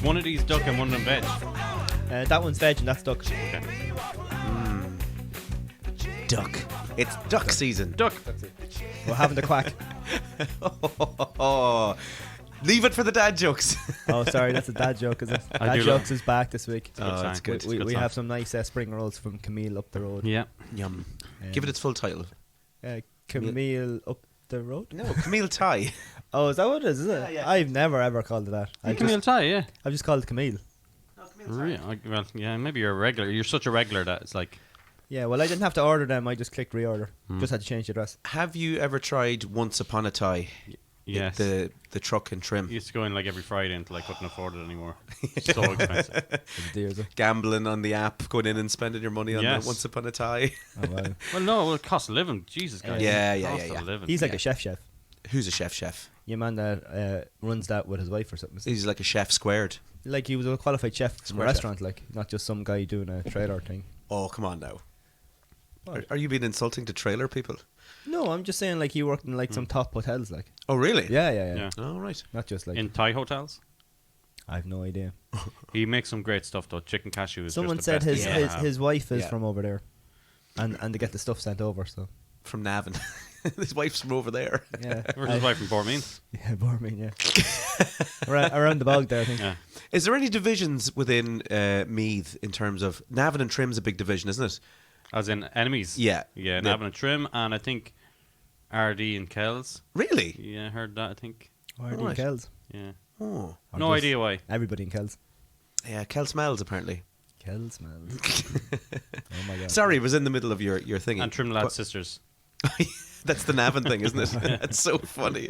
one of these duck and one of them veg? That one's veg and that's duck. Okay. Duck. It's duck season. Duck. That's it. We're having the quack. Leave it for the dad jokes. Oh, sorry, that's a dad joke, is it? I Dad do jokes is back this week. It's a good sign. that's good. It's a We, good we sign. have some nice spring rolls from Camille up the road. Yeah. Yum. Um, Give it its full title. Camille up the road? No, Camille Thai. Oh, is that what it is it? Yeah, yeah. I've never ever called it that. Camille Thai, yeah. I've just called it Camille. Really? Well, yeah, maybe you're a regular. You're such a regular that it's like... Yeah, well, I didn't have to order them. I just clicked reorder. Hmm. Just had to change the address. Have you ever tried Once Upon a Thai? Yes. The truck and trim. You used to go in like every Friday until I couldn't afford it anymore. It's so expensive. It's dear, is it? Gambling on the app, going in and spending your money on Yes. the Once Upon a Thai. Oh, wow. Well, no, well, it costs a living. Jesus, guys. Yeah, It yeah, costs yeah, a yeah. living. He's like Yeah. a chef. Who's a chef? Your man that runs that with his wife or something. He's like a chef squared. Like he was a qualified chef from a Square restaurant, like not just some guy doing a trailer thing. Oh, come on now. What? Are you being insulting to trailer people? No, I'm just saying like he worked in like some top hotels, like. Oh, really? Yeah. Yeah. Oh, right. Not just like. In Thai hotels. I have no idea. He makes some great stuff though. Chicken cashew is Someone just the said best his thing his, you can his wife is Yeah. from over there, and they get the stuff sent over. So From Navan. His wife's from over there. yeah, have. Where's his wife from Portmeans? Yeah, Bormeen, yeah. around the bog there, I think. Yeah. Is there any divisions within Meath in terms of Navan and Trim's a big division, isn't it? As in enemies? Yeah. Yeah, Yeah. Navan and Trim, and I think RD and Kells. Really? Yeah, I heard that, I think. Why are they in Right. Kells? Yeah. Oh. Or No just idea why. Everybody in Kells. Yeah, Kel smells apparently. Kells, man. Oh my god. Sorry, it was in the middle of your thingy. And Trim Lad Sisters. That's the Navan thing, isn't it? That's so funny.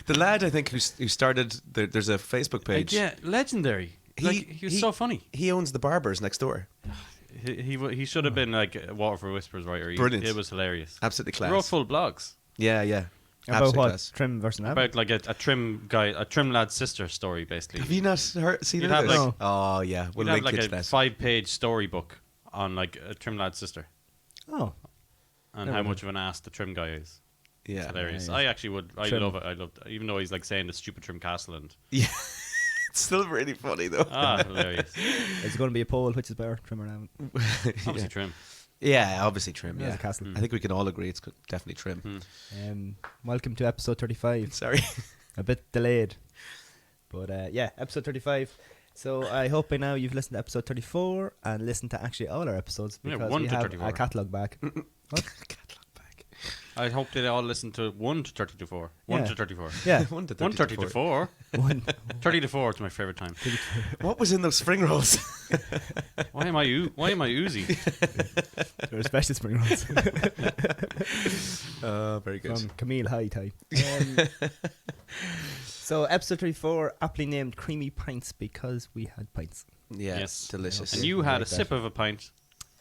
The lad, I think, who started, there's a Facebook page. Yeah, legendary. He was so funny. He owns the barbers next door. He should have been like Waterford Whispers writer. Brilliant. It was hilarious. Absolutely He class. wrote full blogs Yeah. About Absolute what? class. Trim versus Nav? about like a Trim guy, a Trim Lad's sister story, basically. Have you not seen You'd it? have, like- Oh, yeah. We'll You'd have link like it to a that. 5-page storybook on like a Trim Lad's sister Oh. and Never how mind. much of an ass the Trim guy is. It's Yeah. hilarious. Yeah. I actually would. I Trim. love it. I loved it. Even though he's like saying the stupid Trim Castle and Yeah. It's still really funny, though. hilarious. Is it going to be a poll? Which is better, Trim or Nav? Obviously Trim. Yeah, obviously Trim, Yeah, yeah. it's a castle. I think we can all agree it's definitely Trim. Welcome to episode 35. Sorry. A bit delayed. But yeah, episode 35. So I hope by now you've listened to episode 34 and listened to actually all our episodes Yeah, because 1 we to have 34. a catalogue back. What? Catalog back. I hope they all listen to 1 to 30 to 4. 1 Yeah. to 34. Yeah. 1 to 1 30 to 4. One. 30 to 4 is my favourite time. What was in those spring rolls? Why am I Uzi? They're special spring rolls. Very good. From Camille High Thai. So episode 34, aptly named Creamy Pints because we had pints. Yeah, Yes. delicious. And you had a Like sip that. of a pint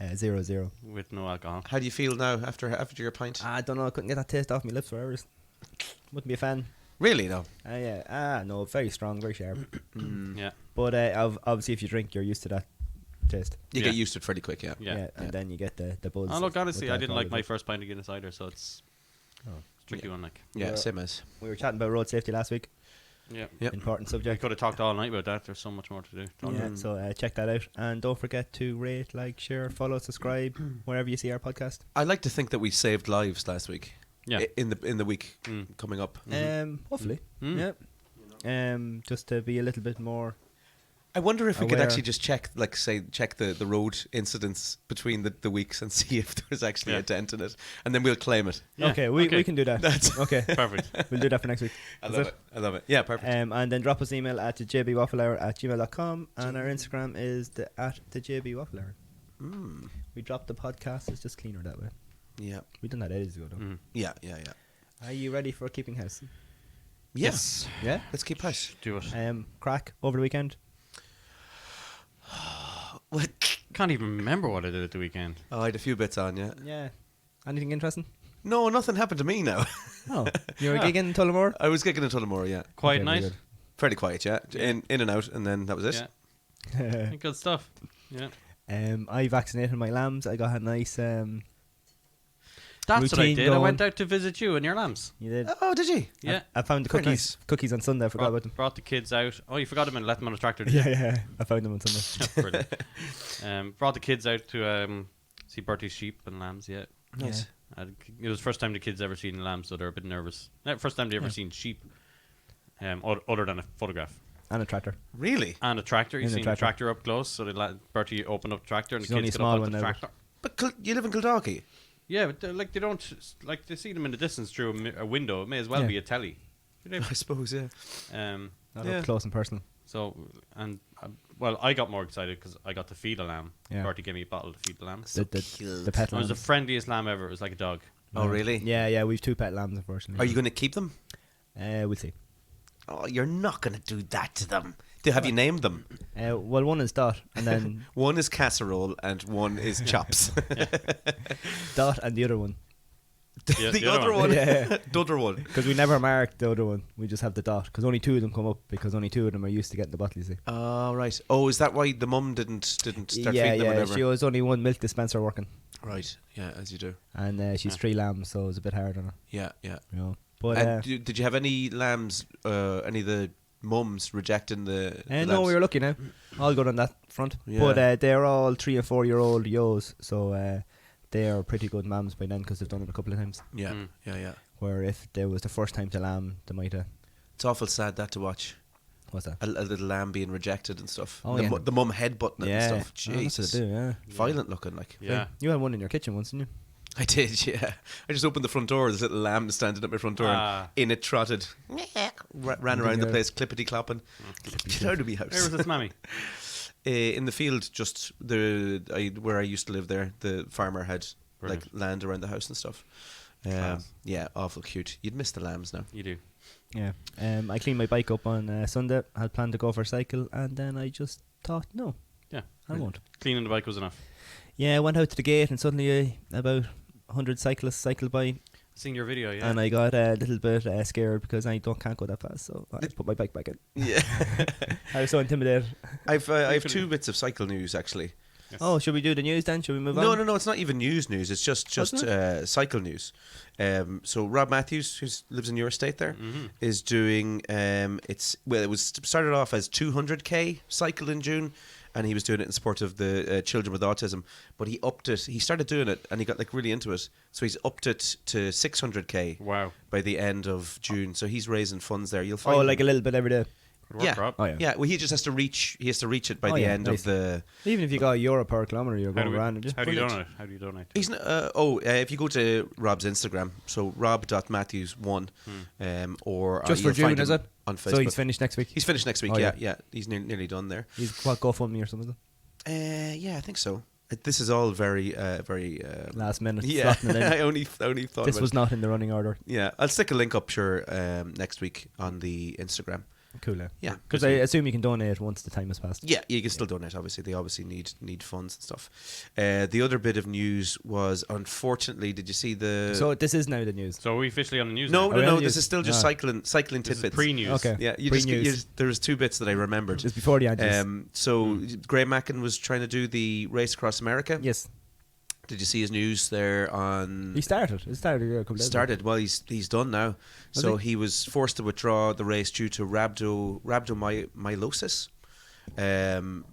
0-0. with no alcohol. How do you feel now after your pint? I don't know, I couldn't get that taste off my lips for hours. Wouldn't be a fan. Really, though? Yeah. No, very strong, very sharp. Yeah. But obviously if you drink, you're used to that taste. You Yeah. get used to it pretty quick, yeah. Yeah. And then you get the buzz. Oh, look, honestly, with I the didn't like alcohol my as first pint of Guinness either, so it's Oh. a tricky one. Like, Yeah, Yeah. same as. well. We were chatting about road safety last week. yeah. Yep. Important I subject. could have talked all night about that. There's so much more to do. Yeah, so check that out. And don't forget to rate, like, share, follow, subscribe, wherever you see our podcast. I like to think that we saved lives last week. Yeah. In the week Mm. coming up. Hopefully. Mm. Yeah. Just to be a little bit more... I wonder if we could Aware. actually just check the road incidents between the weeks and see if there's actually Yeah. a dent in it, and then we'll claim it. Yeah, Okay, we can do that. Okay, Perfect. we'll do that for next week. I Is love it? it. I love it. Yeah, perfect. And then drop us an email at jbwafflehour@gmail.com, and our Instagram is at the jbwafflehour. We dropped the podcast, it's just cleaner that way. Yeah, We done that ages ago, though. Mhm. yeah. Are you ready for keeping house? Yes. Yeah. Let's keep push. Do it. Crack over the weekend. What? Can't even remember what I did at the weekend. Oh, I had a few bits on. Yeah. Yeah. Anything interesting? No, nothing happened to me now. Oh, you were Yeah. gigging in Tullamore? I was gigging in Tullamore. Yeah, Quiet Okay, very night. fairly quiet. Yeah, in and out, and then that was it. Yeah. Good stuff. Yeah. I vaccinated my lambs. I got a nice That's what I routine did. I went going. out to visit you and your lambs. You did. Oh, did you? Yeah. I found the Very cookies. nice. Cookies on Sunday. I forgot about them. Brought the kids out. Oh, you forgot them and let them on the tractor. Did you? Yeah. I found them on Sunday. Brilliant. Brought the kids out to see Bertie's sheep and lambs. Yeah. Nice. It was the first time the kids ever seen lambs, so they're a bit nervous. First time they ever seen sheep, other than a photograph. And a tractor. Really? And a tractor. You And a seen the tractor. tractor up close, so Bertie opened up the tractor and She's the only kids a got small up one onto the now, tractor. But you live in Kildalkey? Yeah, but they don't like they see them in the distance through a window. It may as well Yeah. be a telly. I suppose, yeah. Not Yeah. up close and personal. So well, I got more excited because I got to feed a lamb. Yeah. Bertie gave me a bottle to feed the lamb. The pet It was the lambs. friendliest lamb ever. It was like a dog. Oh, really? Yeah. We've 2 pet lambs, unfortunately. Are you going to keep them? We'll see. Oh, you're not going to do that to them. Have you named them? Well, one is Dot, and then One is casserole and one is chops. Dot, and the other one. Yeah, the other one. Yeah. The other one. Because we never marked the other one. We just have the Dot. Because only 2 of them come up. Because only 2 of them are used to getting the bottle. You see. Oh, right. Oh, is that why the mum didn't start Yeah. feeding them whenever? She was only one milk dispenser working, Right. Yeah, as you do. and she's 3 lambs, so it was a bit hard on her. Yeah, yeah. You know. But And did you have any lambs? Any of the mums rejecting the no, lambs? we were lucky now. All good on that front. Yeah. But they're all 3 and 4 year old yos, so they are pretty good mams by then because they've done it a couple of times. Yeah, Mm. yeah. Where if there was the first time to lamb, they might have. It's awful sad that to watch. What's that? A little lamb being rejected and stuff. Oh, the, yeah. the mum headbutting it Yeah, and stuff. Oh, that's what Jesus. they do, yeah. Violent looking, like. Yeah. You had one in your kitchen once, didn't you? I did, yeah. I just opened the front door. There's a little lamb standing at my front door. Ah. And in it trotted. Ran around the place, clippity clopping. Get out of my Where house. was this mammy? In the field, just where I used to live there, the farmer had Brilliant. like land around the house and stuff. Class. Yeah, awful cute. You'd miss the lambs now. You do. Yeah. I cleaned my bike up on Sunday. Had planned to go for a cycle, and then I just thought, no, Yeah. I won't. Cleaning the bike was enough. Yeah, I went out to the gate, and suddenly about 100 cyclists cycled by, Seen your video, yeah. and I got a little bit scared because I can't go that fast, so I put my bike back in. Yeah. I was so intimidated. I have 2 bits of cycle news actually. Yes. Oh, should we do the news then? Should we move on? No, it's not even news. It's just Wasn't cycle news. So Rob Matthews, who lives in your estate there, is doing. It was started off as 200k cycle in June, and he was doing it in support of the children with autism. But he upped it. He started doing it, and he got like really into it. So he's upped it to 600k Wow. by the end of June. So he's raising funds there. You'll find. Oh, like a little bit every day. Good work, Yeah. Rob. Oh, yeah. Yeah, well, he just has to reach. He has to reach it by Oh, the yeah, end nice. of the. Even if you got €1 per kilometre, you're How going do, around. Just how do you brilliant. donate? How do you donate? He's if you go to Rob's Instagram, so rob.matthews1, or Just for you'll find June, is him it? on Facebook. So he's finished next week. He's finished next week. Oh, yeah, yeah. yeah. He's nearly done there. He's what, GoFundMe or something? Yeah, I think so. This is all very, very. Last minute. Yeah, slotting it in. I only thought This about was it. not in the running order. Yeah, I'll stick a link up sure next week on the Instagram. Cool. Yeah, Because I assume you can donate once the time has passed. Yeah, you can still donate. Obviously, they obviously need funds and stuff. The other bit of news was, unfortunately, did you see the? So this is now the news. So are we officially on the news no, now? no, Are no. we This on is still just news? cycling This is tidbits. pre-news. Okay. Yeah, Pre-news. there was 2 bits that I remembered. Just before the answers. So Graham Mackin was trying to do the race across America. Yes. Did you see his news there on? He started. It started a couple of days ago. Started. Well, he's done now. Was So he was forced to withdraw the race due to rhabdomyolysis. And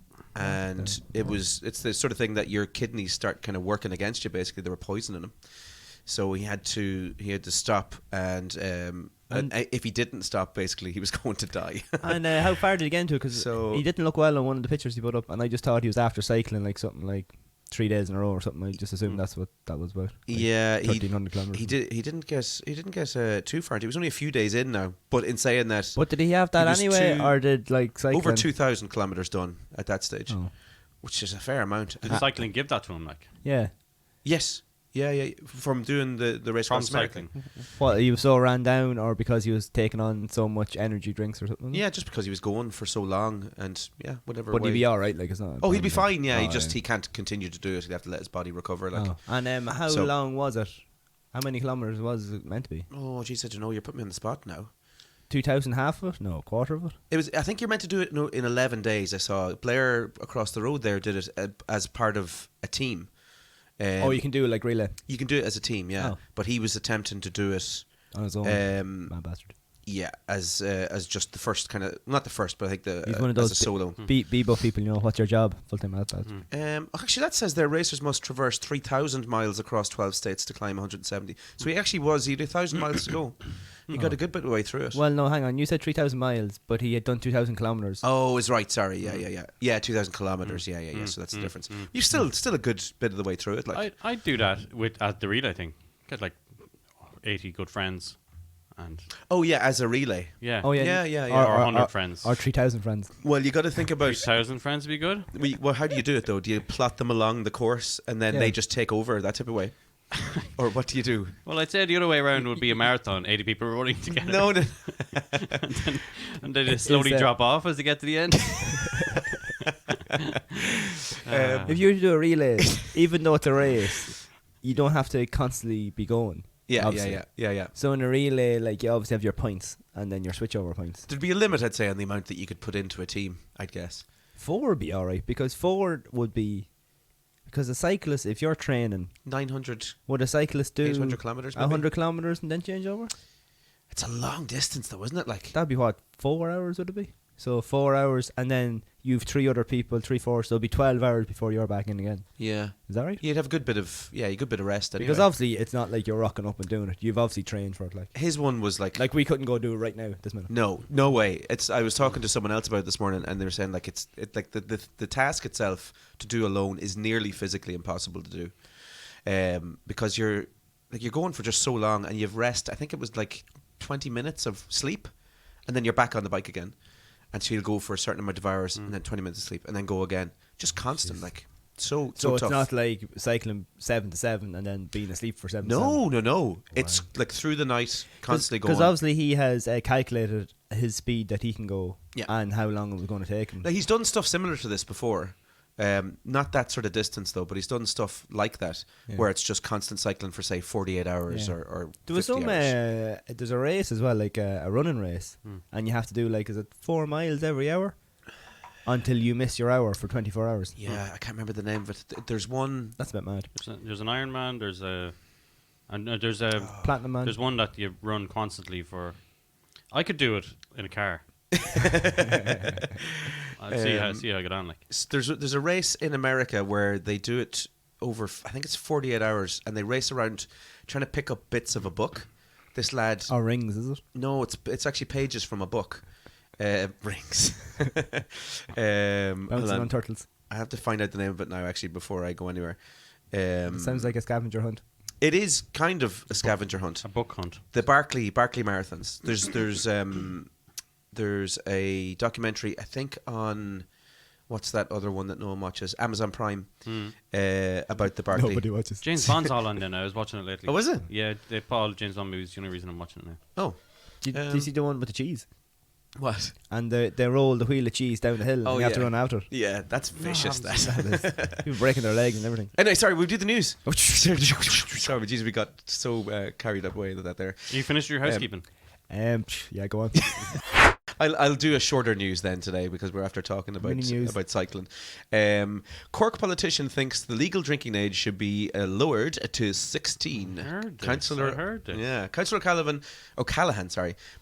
it's the sort of thing that your kidneys start kind of working against you. Basically, they were poisoning him. So he had to stop, and if he didn't stop, basically he was going to die. And how far did he get into it? Because So- he didn't look well on one of the pictures he put up, and I just thought he was after cycling like something like 3 days in a row or something. I just assumed that's what that was about. Like Yeah, 1,300 kilometers. he didn't get too far. He was only a few days in now. But in saying that, But did he have that He was anyway, two- or did like cycling? over 2,000 kilometers done at that stage, Oh. which is a fair amount. Did cycling give that to him, like? Yeah. Yes, yeah, from doing the race From across America. cycling. What, he was so ran down, or because he was taking on so much energy drinks or something? Yeah, just because he was going for so long, and yeah, whatever. But way. he'd be alright, like it's not. Oh, he'd be fine. Yeah, Oh, he can't continue to do it. He'd have to let his body recover. Like, Oh. And how So- long was it? How many kilometers was it meant to be? oh, geez, I don't know. You're putting me on the spot now. 2,000, half of it? No, a quarter of it. It was. I think you're meant to do it in 11 days. I saw Blair across the road there did it as part of a team. You can do it like relay You can do it as a team, yeah. Oh. But he was attempting to do it, on his own. Mad bastard. yeah, as just the first kind of, not the first, but I think He's one of those as a solo. Bebo people. You know, what's your job? Full-time mad bastard. Actually, that says their racers must traverse 3,000 miles across 12 states to climb 170. So he had 1,000 miles to go. He got a good bit of the way through it. Well, no, hang on. You said 3,000 miles, but he had done 2,000 kilometers. Oh, is right. Sorry. Yeah, 2,000 kilometers. Yeah. So that's the difference. You're still a good bit of the way through it. Like, I'd do that at the relay thing. Get like 80 good friends, and oh yeah, as a relay. yeah, Oh yeah, Yeah. or 100 friends. or 3,000 friends. Well, you got to think about. 3,000 friends would be good. Well, how do you do it though? Do you plot them along the course and then Yeah. they just take over that type of way, or what do you do? Well, I'd say the other way around would be a marathon. 80 people running together. No. and they just slowly Is, drop off as they get to the end. If you were to do a relay, even though it's a race, you don't have to constantly be going. Yeah. Obviously. So in a relay, like, you obviously have your points and then your switchover points. There'd be a limit, I'd say, on the amount that you could put into a team. I'd guess. 4 would be alright, because 4 would be, because a cyclist, if you're training, 900, would a cyclist do 800 kilometers. Maybe. 100 kilometers and then change over? It's a long distance, though, isn't it? Like, That'd be what, 4 hours would it be? So 4 hours, and then you've 3 other people, 3-4, so it'll be 12 hours before you're back in again. yeah, Is that right? you'd have a good bit of rest. Anyway. Because obviously it's not like you're rocking up and doing it. You've obviously trained for it. His one was like we couldn't go do it right now this minute. no way. I was talking to someone else about it this morning, and they were saying like it's like the task itself to do alone is nearly physically impossible to do, because you're going for just so long, and you've rest. I think it was like 20 minutes of sleep, and then you're back on the bike again. And so you'll go for a certain amount of hours, and then 20 minutes of sleep, and then go again. Just constant, like so So it's tough. not like cycling 7 to 7 and then being asleep for 7 to 7. No. It's like through the night, constantly going. Because obviously he has calculated his speed that he can go, Yeah. and how long it was going to take him. Like, he's done stuff similar to this before. Not that sort of distance though, but he's done stuff like that where it's just constant cycling for say 48 hours or There was 50 some. hours. There's a race as well, like a running race, and you have to do like, is it 4 miles every hour until you miss your hour for 24 hours. Yeah, I can't remember the name of it. There's one. That's a bit mad. There's an Ironman. There's a Platinum Man. There's one that you run constantly for. I could do it in a car. I'll see how I get on. Like, There's a race in America where they do it over, I think it's 48 hours, and they race around trying to pick up bits of a book. This lad. Or rings, is it? No, it's actually pages from a book. Rings. Bouncing on turtles. I have to find out the name of it now, actually, before I go anywhere. Sounds like a scavenger hunt. It is kind of a scavenger hunt. a book hunt. The Barclay marathons. There's a documentary, I think, on what's that other one that no one watches? Amazon Prime. About the Barclay. Nobody watches. James Bond's all on there now. I was watching it lately. Oh, is it? Yeah, they put all the James Bond movies. The only reason I'm watching it now. Oh, Did you see the one with the cheese? what? And they roll the wheel of cheese down the hill, Oh, and you have to yeah. run after it. Yeah, that's vicious. I haven't That. People breaking their legs and everything. Anyway, sorry, we'll do the news. Sorry, jeez, we got so carried away with that there. You finished your housekeeping? Yeah, go on. I'll do a shorter news then today because we're after talking Mini news. about cycling. Cork politician thinks the legal drinking age should be lowered to 16. I heard this. Councillor, I heard this. yeah, Councillor O'Callaghan,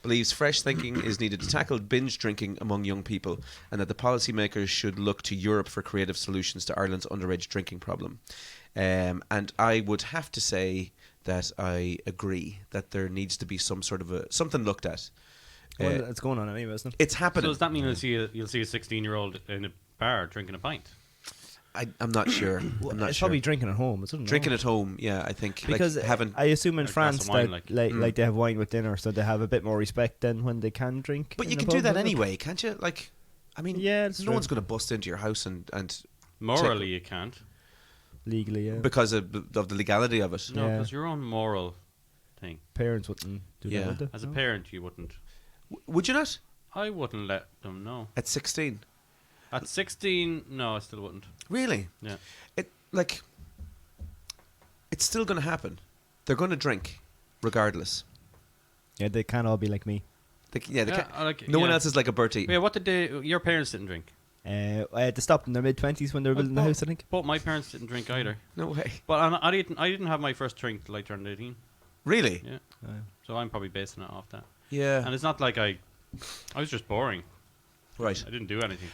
believes fresh thinking is needed to tackle binge drinking among young people, and that the policymakers should look to Europe for creative solutions to Ireland's underage drinking problem. And I would have to say that I agree that there needs to be some sort of something looked at. Well, it's going on anyway, isn't it? It's happening. So does that mean you'll see a 16-year-old in a bar drinking a pint? I'm not sure. I'm not It's sure. probably drinking at home, isn't it? Drinking at home, yeah, I think. Because like having I assume in a glass France of wine, that like. like they have wine with dinner, so they have a bit more respect than when they can drink. but in you the can do pub, that isn't it? anyway, can't you? Like, I mean, Yeah, it's no true. one's going to bust into your house and Morally, you can't. Legally, yeah. because of the legality of it. No, Yeah. because your own moral thing. Parents wouldn't do Yeah. that, would they? As a No? parent, you wouldn't. Would you not? I wouldn't let them know. At 16, At 16, no, I still wouldn't. really? Yeah. It's still going to happen. They're going to drink, regardless. Yeah, they can't all be like me. They Yeah, can't. I like- No one yeah. else is like a Bertie. Yeah, what did your parents didn't drink? I had to stop in their mid-20s when they were building the house, I think. But my parents didn't drink either. No way. But I didn't have my first drink till I turned 18. Really? Yeah. So I'm probably basing it off that. Yeah. And it's not like I was just boring. Right. I didn't do anything.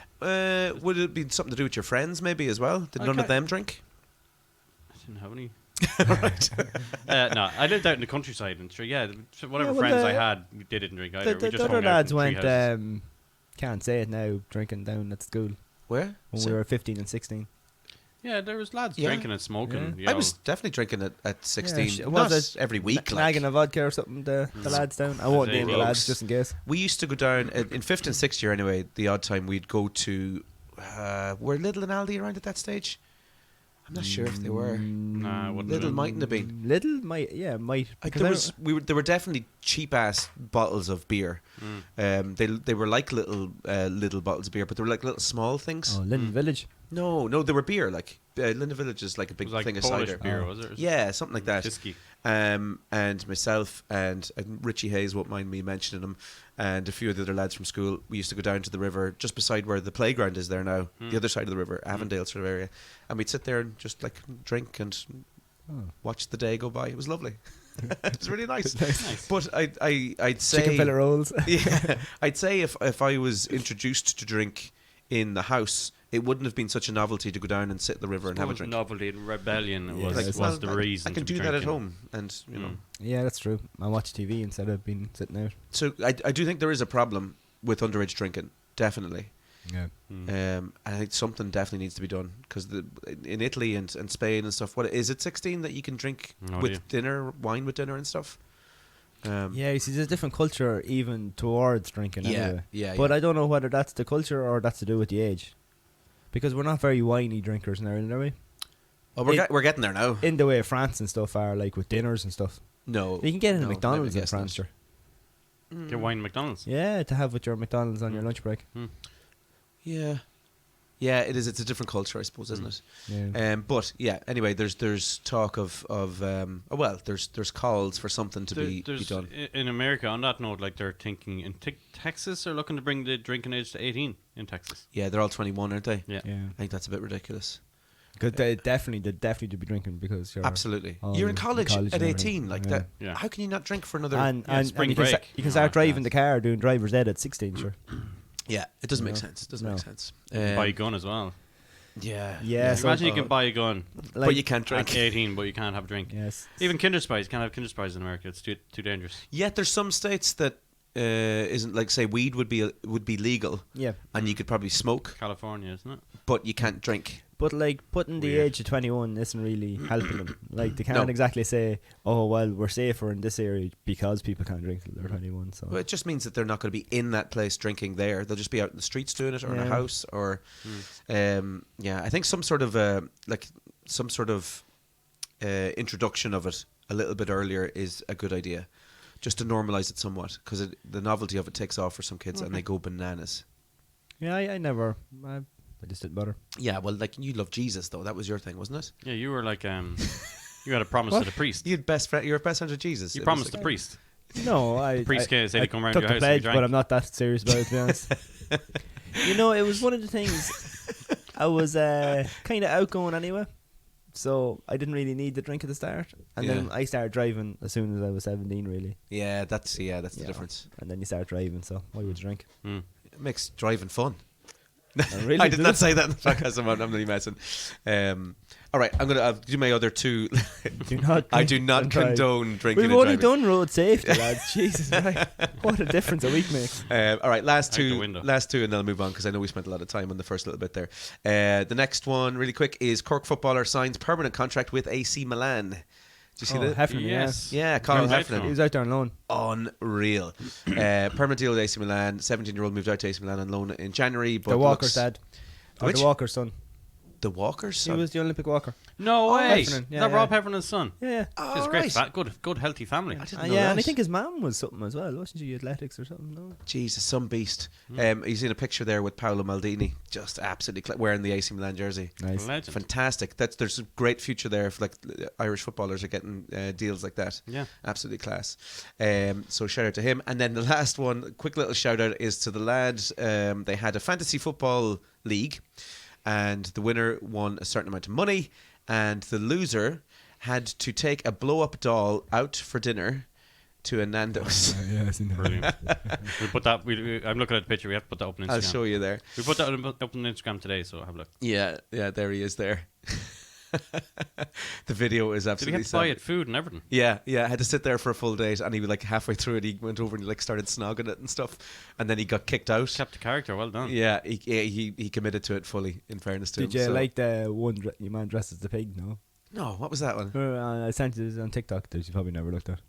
Would it be something to do with your friends maybe as well? Did none of them drink? I didn't have any. Right. No, I lived out in the countryside, and sure, yeah, whatever well, friends I had, they didn't drink either. We just The hung other out lads in went, treehouses. can't say it now, drinking down at school Where? when we were 15 and 16. Yeah, there was lads Yeah. drinking and smoking. Yeah. you I know. was definitely drinking at 16. Yeah, Not was it every week. Like. Nagging a vodka or something, the lads down. I won't name the Close. lads just in case. We used to go down in 5th and 6th year anyway. The odd time we'd go to were Lidl and Aldi around at that stage. I'm not sure if they were. Nah, wouldn't Lidl have. mightn't have been. Little might, might. Like because there were definitely cheap ass bottles of beer. They were like little bottles of beer, but they were like little small things. Oh, Linden Village. No, they were beer. Like Linda Village is like a It big was like thing of Polish cider. beer, was it? Yeah, something like that. Whiskey. And myself and Richie Hayes won't mind me mentioning him, and a few of the other lads from school. We used to go down to the river just beside where the playground is there now, the other side of the river, Avondale sort of area, and we'd sit there and just like drink and watch the day go by. It was lovely. It was really nice. Nice. But I'd say Chicken fillet rolls. yeah, I'd say if I was introduced to drink in the house, it wouldn't have been such a novelty to go down and sit at the river and have a drink. Novelty and rebellion Yeah, was, like, the reason. I can to be do that at drinking. home, and you know. Yeah, that's true. I watch TV instead of being sitting out. So I do think there is a problem with underage drinking, definitely. Yeah. I think something definitely needs to be done because in Italy and Spain and stuff, what is it 16 that you can drink No with idea. dinner, wine with dinner and stuff? Yeah, you see, there's a different culture even towards drinking. Anyway. yeah. But I don't know whether that's the culture or that's to do with the age, because we're not very winey drinkers now, are we? Oh, we're getting there now. In the way France and stuff are, like with dinners and stuff. No, You can get it in no, McDonald's maybe in guess France, not. sure. Get wine at McDonald's. Yeah, to have with your McDonald's on your lunch break. Yeah, it is. It's a different culture, I suppose, isn't it? Yeah. But yeah. Anyway, there's talk of there's calls for something to be done. In America, on that note, like they're thinking in Texas, they're looking to bring the drinking age to 18 in Texas. Yeah, they're all 21, aren't they? Yeah. Yeah. I think that's a bit ridiculous. Because they definitely do be drinking because you're Absolutely. all You're in college and at everything. 18, like Yeah. that. Yeah. How can you not drink for another? And spring you can, break. you can start Oh, driving class. the car doing driver's ed at 16, sure. Yeah, it doesn't make No. sense. It doesn't No. make sense. Buy a gun as well. Yeah. Yeah, so- Imagine you can buy a gun But you can't at drink. 18, but you can't have a drink. Yes. Even Kinder Spice, you can't have Kinder Spice in America. It's too dangerous. Yet there's some states that isn't like say weed would be legal Yeah. and you could probably smoke, California, isn't it? but you can't drink. But like putting the Weird. age of 21 isn't really helping them. Like they can't No. exactly say, "Oh well, we're safer in this area because people can't drink till they're 21." So Well, it just means that they're not going to be in that place drinking there. They'll just be out in the streets doing it or in a Yeah. house or I think some sort of introduction of it a little bit earlier is a good idea. Just to normalize it somewhat because the novelty of it takes off for some kids and they go bananas. yeah, I just didn't bother. Yeah, well, like you love Jesus though. That was your thing, wasn't it? Yeah, you were like, you had a promise to the priest. You're best friend with Jesus. You It was promised like- the priest. No, I priest came and said he'd come round took your the house and we pledge, drank. but I'm not that serious about it, to be honest. You know, it was one of the things. I was kind of outgoing anyway, so I didn't really need the drink at the start, and then Yeah. I started driving as soon as I was 17, really. Yeah, that's the Yeah. difference. And then you start driving, so why would you drink? Mm. It makes driving fun. Really? I did not say that in the podcast. I'm really messing. All right, I'm gonna do my other two. Do not. I do drink not and drive. condone drinking We've and only driving. done road safety, lads. Jesus, right? What a difference a week makes. All right, last Out the two, window. and then I'll move on because I know we spent a lot of time on the first little bit there. The next one, really quick, is Cork footballer signs permanent contract with AC Milan. Did you see that? Heffernan, Yes. Yeah, Carl Grand Heffernan. He was out there on loan. Unreal. Permanent deal with AC Milan. 17-year-old moved out to AC Milan on loan in January. But The Walker's looks- dad. Or Which? the Walker's son. The Walker's He son. was the Olympic walker. No way. Heffernan, Is yeah, that yeah. Rob Heffernan's son? Yeah, Oh, It's great, right. good, healthy family. I didn't know yeah, that. and I think his mum was something as well, wasn't she? Athletics or something? No. Jesus, some beast. Hmm. He's in a picture there with Paolo Maldini, just absolutely wearing the AC Milan jersey. Nice. Legend. Fantastic. There's a great future there if like Irish footballers are getting deals like that. Yeah. Absolutely class. So shout out to him. And then the last one, quick little shout out is to the lads. They had a fantasy football league, and the winner won a certain amount of money, and the loser had to take a blow up doll out for dinner to a Nando's. Yeah, I seen that. Brilliant. We put that. I'm looking at the picture. We have to put that up on Instagram. I'll show you there. We put that up on Instagram today, so have a look. Yeah, there he is there. The video is Did he absolutely have to buy savage. it food and everything? Yeah, I had to sit there for a full date, and he was like halfway through it, he went over and like started snogging it and stuff, and then he got kicked out. Kept the character. Well done. Yeah, he committed to it fully. In fairness to him. Did you so- like the one your man dressed as the pig? No. No, what was that one? I sent you this on TikTok that you probably never looked at.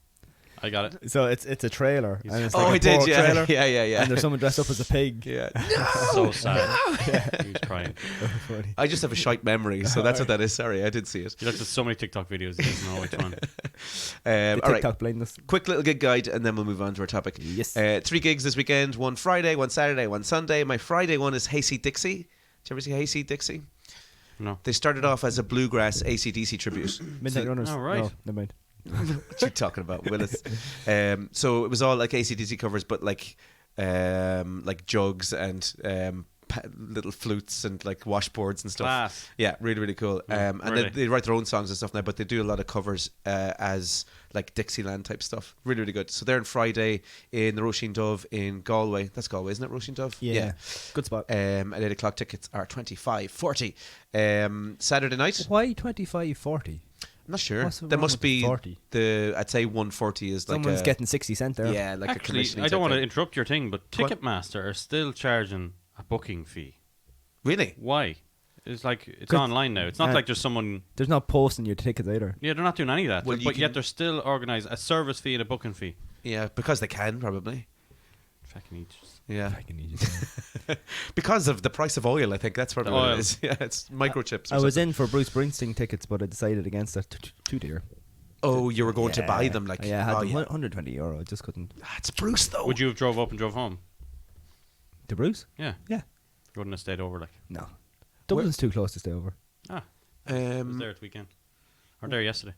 I got it. So it's a trailer, and it's Oh, like I a did. pork Yeah, trailer, yeah. and there's someone dressed up as a pig. Yeah. So sad. He was crying. Funny. I just have a shite memory, so that's what that is. Sorry, I did see it. He looked at so many TikTok videos. He doesn't know which one. The All right, TikTok blindness. quick little gig guide, and then we'll move on to our topic. Yes. 3 gigs this weekend: one Friday, one Saturday, one Sunday. My Friday one is Hayseed Dixie. Did you ever see Hayseed Dixie? No. They started off as a bluegrass AC/DC tribute. Midnight So- Runners. Oh, right. No, never mind. What you talking about, Willis? So it was all like AC/DC covers, but like jugs and little flutes and like washboards and stuff. Class. Yeah, really, really cool. And really? they write their own songs and stuff now, but they do a lot of covers as like Dixieland type stuff. Really, really good. So they're on Friday in the Roisin Dove in Galway. That's Galway, isn't it? Roisin Dove. Yeah. Good spot. At 8 o'clock, tickets are $25.40. Saturday night. Why 25.40? I'm not sure. What's There wrong must with be 40? I'd say 140 is like Someone's a, getting 60 cent there. yeah, like a Actually, commission. I don't want to interrupt your thing, but Go on. Ticketmaster are still charging a booking fee. Really? Why? It's like it's 'Cause- online now. It's not like there's someone. There's no posting your tickets either. Yeah, they're not doing any of that. Well, you but yet can- they're still organised a service fee and a booking fee. Yeah, because they can probably. Fucking each. Yeah, I can need you. because of the price of oil. I think that's The what oil. it is. Yeah, it's microchips. Or I was something. in for Bruce Springsteen tickets, but I decided against that. Too dear. Oh, you were going to buy them like? Yeah, I had oh, them, yeah. 120 euro. I just couldn't. It's Bruce though. Would you have drove up and drove home? To Bruce? Yeah. Yeah. You wouldn't have stayed over like. No. Dublin's too close to stay over. Ah, I was Um, there at the weekend. Or there yesterday.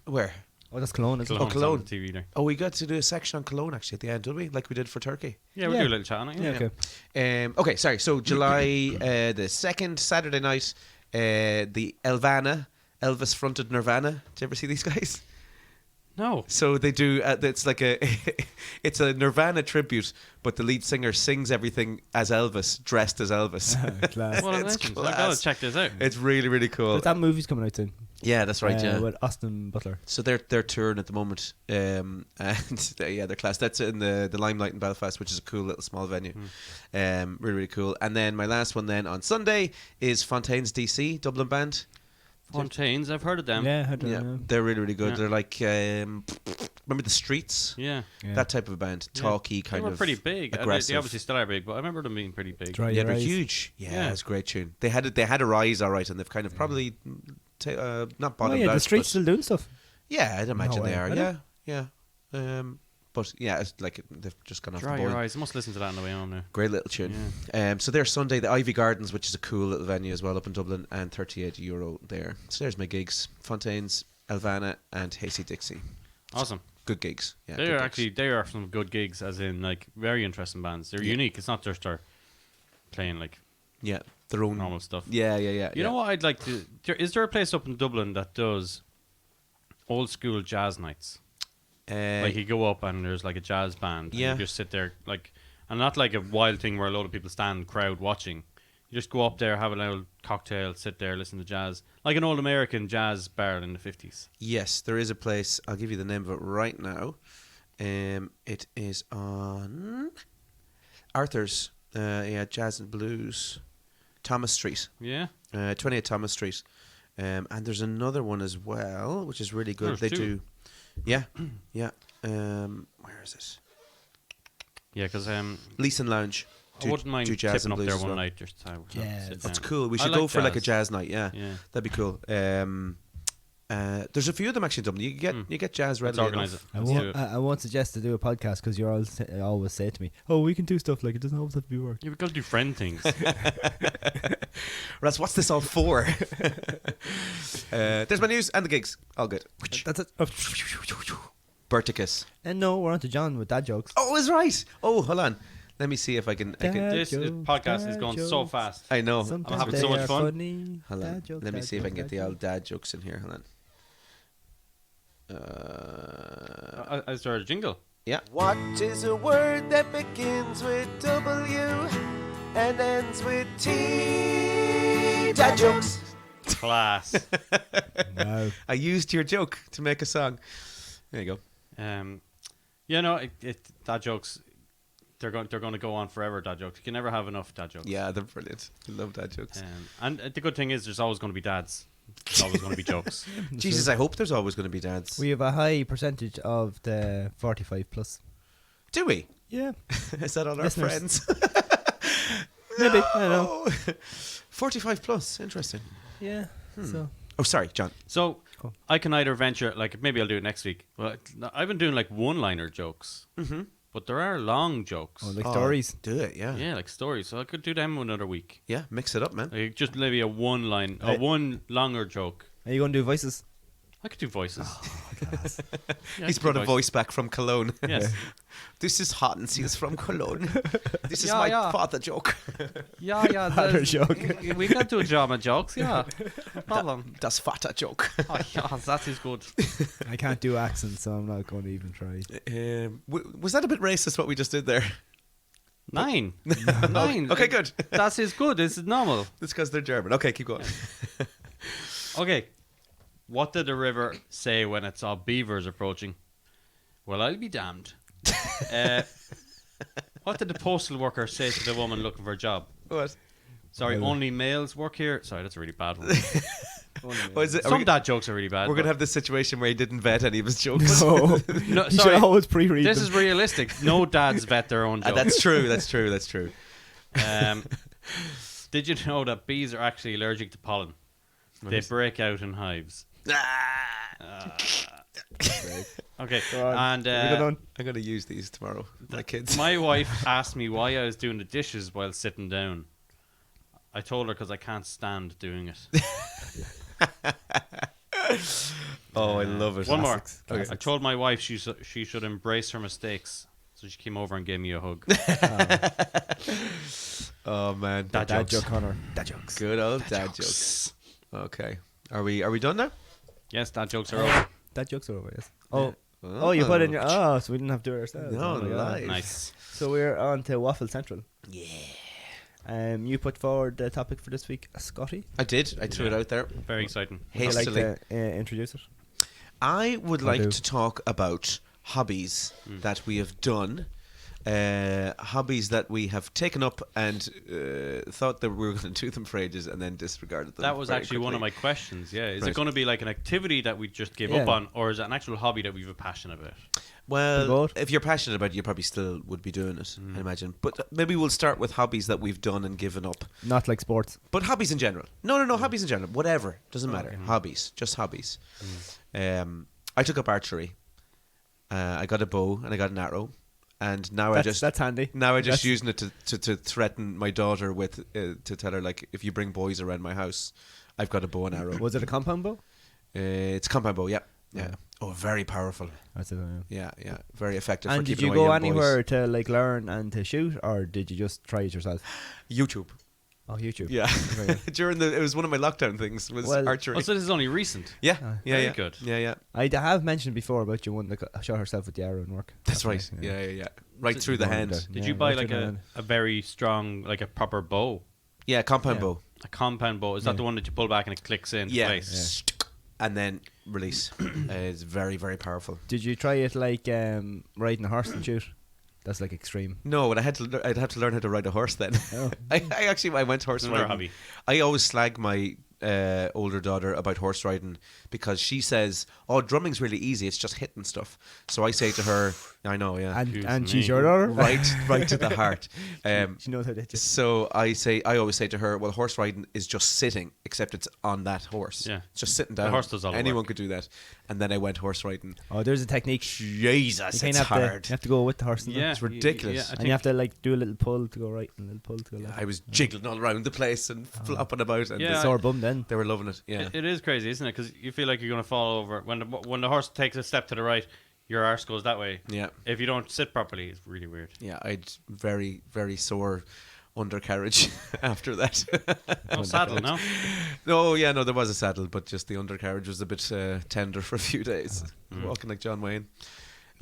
where? Oh, that's Cologne, isn't Cologne's it? Cologne. on the TV there. Oh, we got to do a section on Cologne actually at the end, did we? Like we did for Turkey. Yeah, we'll Yeah. do a little chat on it. Yeah, Yeah. okay. Okay, sorry. So July the 2nd, Saturday night, the Elvis fronted Nirvana. Did you ever see these guys? No. So they do. It's like it's a Nirvana tribute, but the lead singer sings everything as Elvis, dressed as Elvis. Class. What a It's legend. I gotta class. check this out. It's really, really cool. But that movie's coming out soon. Yeah, that's right. Yeah. With Austin Butler. So they're touring at the moment, and they're class. That's in the Limelight in Belfast, which is a cool little small venue. Really, really cool. And then my last one then on Sunday is Fontaine's DC Dublin band. Fontaines, I've heard of them. Yeah, I don't Yeah, know. they're really, really good. Yeah. They're like remember the Streets. Yeah. Yeah. That type of band, Yeah. talky They kind were of pretty big. aggressive. They obviously still are big, but I remember them being pretty big. Dry Yeah, Your they're Eyes. huge. Yeah, Yeah. it's a great tune. They had a rise, all right, and they've kind of probably not Oh, bottomed yeah, out. the streets but- still doing stuff. yeah, I'd imagine way. they are. Are Yeah, they? yeah. But yeah, it's like they've just gone off Dry the your board. eyes. I must listen to that on the way home now. Great little tune. So there's Sunday, the Ivy Gardens, which is a cool little venue as well up in Dublin, and €38 there. So there's my gigs: Fontaines, Elvana, and Hayseed Dixie. Awesome. Good gigs. Yeah, They good are gigs. actually they are some good gigs, as in like very interesting bands. They're unique. It's not just they're playing like their own normal stuff. Yeah. You know what I'd like to? Is there a place up in Dublin that does old school jazz nights? Like you go up and there's like a jazz band. Yeah. And you just sit there like, and not like a wild thing where a lot of people stand crowd watching. You just go up there, have a little cocktail, sit there, listen to jazz, like an old American jazz bar in the 50s. Yes, there is a place. I'll give you the name of it right now. It is on Arthur's. Jazz and Blues, Thomas Street. Yeah. 28 Thomas Street. And there's another one as well, which is really good. There's They two. do. Yeah. Where is it? Yeah, because Leeson Lounge. I wouldn't mind do jazz tipping and up blues there as one well. night. Just to Jazz. sit That's down. cool. We I should like go for like a jazz. jazz night. Yeah, Yeah. that'd be cool. There's a few of them actually in Dublin. You get jazz Let's readily organise enough. it. Let's do it. I won't suggest to do a podcast because you always say to me, "Oh, we can do stuff like it doesn't always have to be work." Yeah, we've got to do friend things. Russ, what's this all for? There's my news and the gigs. All good. That's it. Berticus. And no, we're on to John with dad jokes. Oh, is right. Oh, hold on. Let me see if I can. This jokes, podcast is dad going so jokes. fast. I know. Sometimes having they so much are fun. Funny. Hold on. Dad jokes, Let me dad see if I jokes, can get dad the old jokes. dad jokes in here. Hold on. I started a jingle. Yeah. What is a word that begins with W and ends with T? Dad jokes. Class. Wow. I used your joke to make a song. There you go. Yeah, no, dad jokes. They're going to go on forever. Dad jokes. You can never have enough dad jokes. Yeah, they're brilliant. I love dad jokes. And the good thing is, there's always going to be dads. There's always going to be jokes. Jesus, I hope there's always going to be dads. We have a high percentage of the 45 plus. Do we? Yeah. Is that all our Listeners. friends? Maybe. I don't know. 45 plus. Interesting. Yeah. So. Oh, sorry, John. So Cool. I can either venture, like maybe I'll do it next week. Well, I've been doing like one-liner jokes, but there are long jokes. Oh, like stories. Do it, yeah. Yeah, like stories. So I could do them another week. Yeah, mix it up, man. Like just maybe a one Right. one longer joke. Are you going to do voices? I could do voices. Class. Yeah, I He's could brought do a voice back from Cologne. Yes. This is Hans. He is from Cologne. This is Yeah, my yeah. father joke. Yeah, Other joke. we can do German jokes, yeah. No problem. Das Vater joke. Oh, yeah, that is good. I can't do accents, so I'm not going to even try. Was that a bit racist what we just did there? 9. 9. Okay, good. That is good. This is normal. It's because they're German. Okay, keep going. Okay. What did the river say when it saw beavers approaching? Well, I'll be damned. What did the postal worker say to the woman looking for a job? What? Sorry, Well, only males work here. Sorry, that's a really bad one. Oh, is it, are Some we, dad jokes are really bad. we're going to but- have this situation where he didn't vet any of his jokes. No. No, You should sorry. always pre-read This them. is realistic. No dads vet their own jokes. That's true. That's true. That's true. Did you know that bees are actually allergic to pollen? They break out in hives. Okay, Go on. and Have we got on? I'm going to use these tomorrow. My kids. my wife asked me why I was doing the dishes while sitting down. I told her because I can't stand doing it. Oh, I love it. One more. Classics. I told my wife she should embrace her mistakes. So she came over and gave me a hug. Oh man, Dad Dad jokes. joke, Connor. Dad jokes. good old dad jokes. Okay, are we done now? Yes, dad jokes are over. Dad jokes are over, yes. Oh, you put in your... Oh, so we didn't have to do it ourselves. No, Oh my God. live. Nice. So we're on to Waffle Central. Yeah. You put forward the topic for this week, Scotty. I did. I threw it Yeah. out there. Very exciting. Would you like Hastily. to introduce it? I would I like do. to talk about hobbies that we have done. Hobbies that we have taken up and thought that we were going to do them for ages and then disregarded them. That was very actually one of quickly. my questions. Yeah, is Right. it going to be like an activity that we just give Yeah. up on, or is it an actual hobby that we've a passion about? Well, Both. if you're passionate about it, you probably still would be doing it, I imagine. But maybe we'll start with hobbies that we've done and given up. Not like sports. But hobbies in general. No, hobbies in general. Whatever. Doesn't matter. Hobbies. Just hobbies. I took up archery. I got a bow and I got an arrow. And now That's handy. Now I just That's- using it to threaten my daughter with to tell her, like, if you bring boys around my house, I've got a bow and arrow. Was it a compound bow? It's a compound bow, yeah. Yeah. Oh, very powerful. That's it. Yeah. Very effective. for And did keeping you away go young boys. anywhere to like learn and to shoot, or did you just try it yourself? YouTube. Oh, YouTube. Yeah. Very good. it was one of my lockdown things was Well- archery. Oh, so this is only recent. Yeah. Very yeah. good. Yeah. I have mentioned before about you wanting to shot herself with the arrow in work. That's right. Yeah. Right through the hand. Did Yeah, you buy right like through the a, hand. a very strong, like a proper bow? Yeah, compound Yeah. bow. A compound bow? Is that Yeah. the one that you pull back and it clicks in Yeah. place? And then release. It's very, very powerful. Did you try it like riding a horse and shoot? That's like extreme. No, but I'd have to learn how to ride a horse then. Oh. I went horse Another riding. hobby. I always slag my older daughter about horse riding because she says, "Oh, drumming's really easy. It's just hitting stuff." So I say to her, "I know, yeah, And she's your daughter? right to the heart." She knows how to hit you. So I always say to her, "Well, horse riding is just sitting, except it's on that horse. Yeah. It's just sitting down. horse does all the Anyone work. could do that." And then I went horse riding. Oh, there's a technique. Jesus, You it's have hard. To, you have to go with the horse. isn't it? Yeah, It's ridiculous. I And think you have to like do a little pull to go right and a little pull to go left. I was jiggling all around the place and flopping about, and Yeah, Sore bum then. they were loving it. Yeah, it is crazy, isn't it? Because you feel like you're going to fall over when the horse takes a step to the right, your arse goes that way. yeah, If you don't sit properly, it's really weird. yeah. I'd very, very sore undercarriage after that. No saddle, no. No, yeah, no, there was a saddle, but just the undercarriage was a bit tender for a few days. Walking like John Wayne.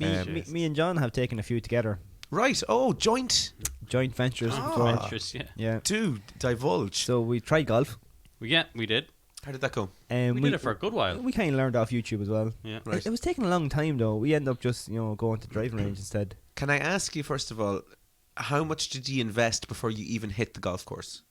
Me and John have taken a few together. Right. Oh, joint. Joint ventures. Ah. before. Adventurous, yeah. Yeah. Do divulge. So we tried golf. We did. How did that go? We did it for a good while. We kind of learned off YouTube as well. Yeah. Right. It was taking a long time though. We ended up just going to driving range instead. Can I ask you first of all, how much did you invest before you even hit the golf course?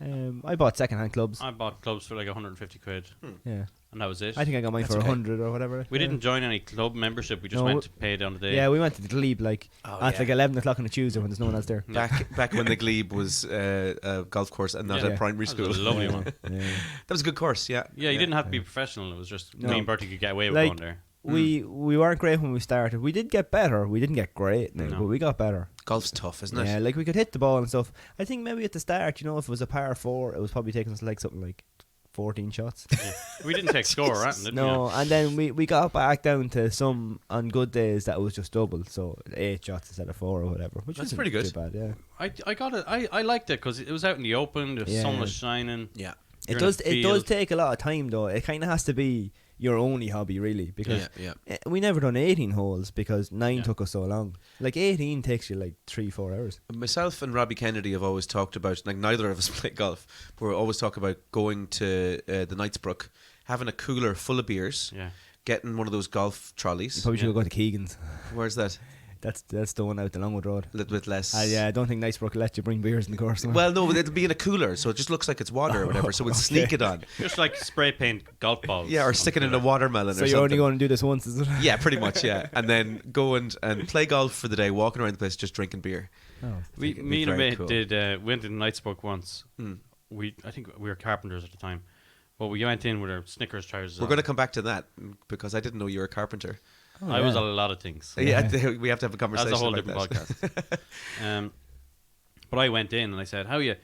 I bought second-hand clubs. I bought clubs for like 150 quid, Yeah. and that was it. I think I got mine That's for okay. 100 or whatever. We Yeah. didn't join any club membership. We just No, went to pay down the day. Yeah, we went to the glebe like Oh, at yeah. like 11 o'clock on a Tuesday when there's no one else there. Back when the glebe was a golf course and not Yeah. a primary That school. was a lovely Yeah. one. Yeah. That was a good course, yeah. Yeah, you didn't have to be professional. It was just No. me and Bertie could get away with Like- going there. We weren't great when we started. We did get better. We didn't get great, No. but we got better. Golf's tough, isn't it? Yeah, like we could hit the ball and stuff. I think maybe at the start, if it was a par 4, it was probably taking us like something like 14 shots. Yeah. We didn't take score, right? Did No, and then we got back down to some on good days that was just double, so 8 shots instead of 4 or whatever, which That's wasn't pretty good. too bad. Yeah, I got it. I liked it because it was out in the open. The Yeah. sun was shining. Yeah. You're it in a does. It does field. take a lot of time though. It kind of has to be your only hobby really, because Yeah. we never done 18 holes because 9 Yeah. took us so long. Like 18 takes you like 3-4 hours. Myself and Robbie Kennedy have always talked about, like neither of us play golf, but we always talk about going to the Knightsbrook, having a cooler full of beers, Yeah. getting one of those golf You trolleys. probably should Yeah. go to Keegan's. Where's that? That's the one out the Longwood Road. A little bit less. Yeah, I don't think Knightsbrook will let you bring beers in the course. Well, no, it'll be in a cooler, so it just looks like it's water or whatever. So we'll sneak it on. Just like spray paint golf balls. Yeah, or stick it in a watermelon so or you're only something. going to do this once, is it? Yeah, pretty much, yeah. And then go and play golf for the day, walking around the place just drinking beer. Oh. Me and a very mate cool. did went to Knightsbrook once. Hmm. I think we were carpenters at the time, but we went in with our Snickers trousers. We're on. going to come back to that because I didn't know you were a carpenter. Oh, I was a yeah. lot of things. Yeah, we have to have a conversation That's a whole about different that. podcast. But I went in and I said, "How are you?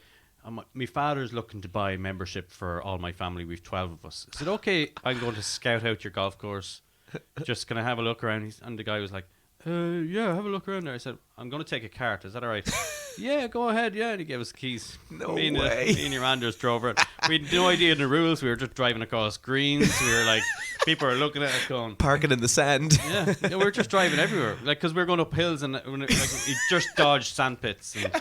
My father's looking to buy membership for all my family. We've 12 of us. Is it okay? I'm going to scout out your golf course. Just can I have a look around?" And the guy was like, "Yeah, have a look around there." I said, "I'm going to take a cart. Is that all right?" "Yeah, go ahead." Yeah, and he gave us the keys. No me and, way. Me and your Anders drove it. We had no idea the rules. We were just driving across greens. We were like, people were looking at us going, Parking in the sand. yeah, we were just driving everywhere, like because we were going up hills and we just dodged sand pits. And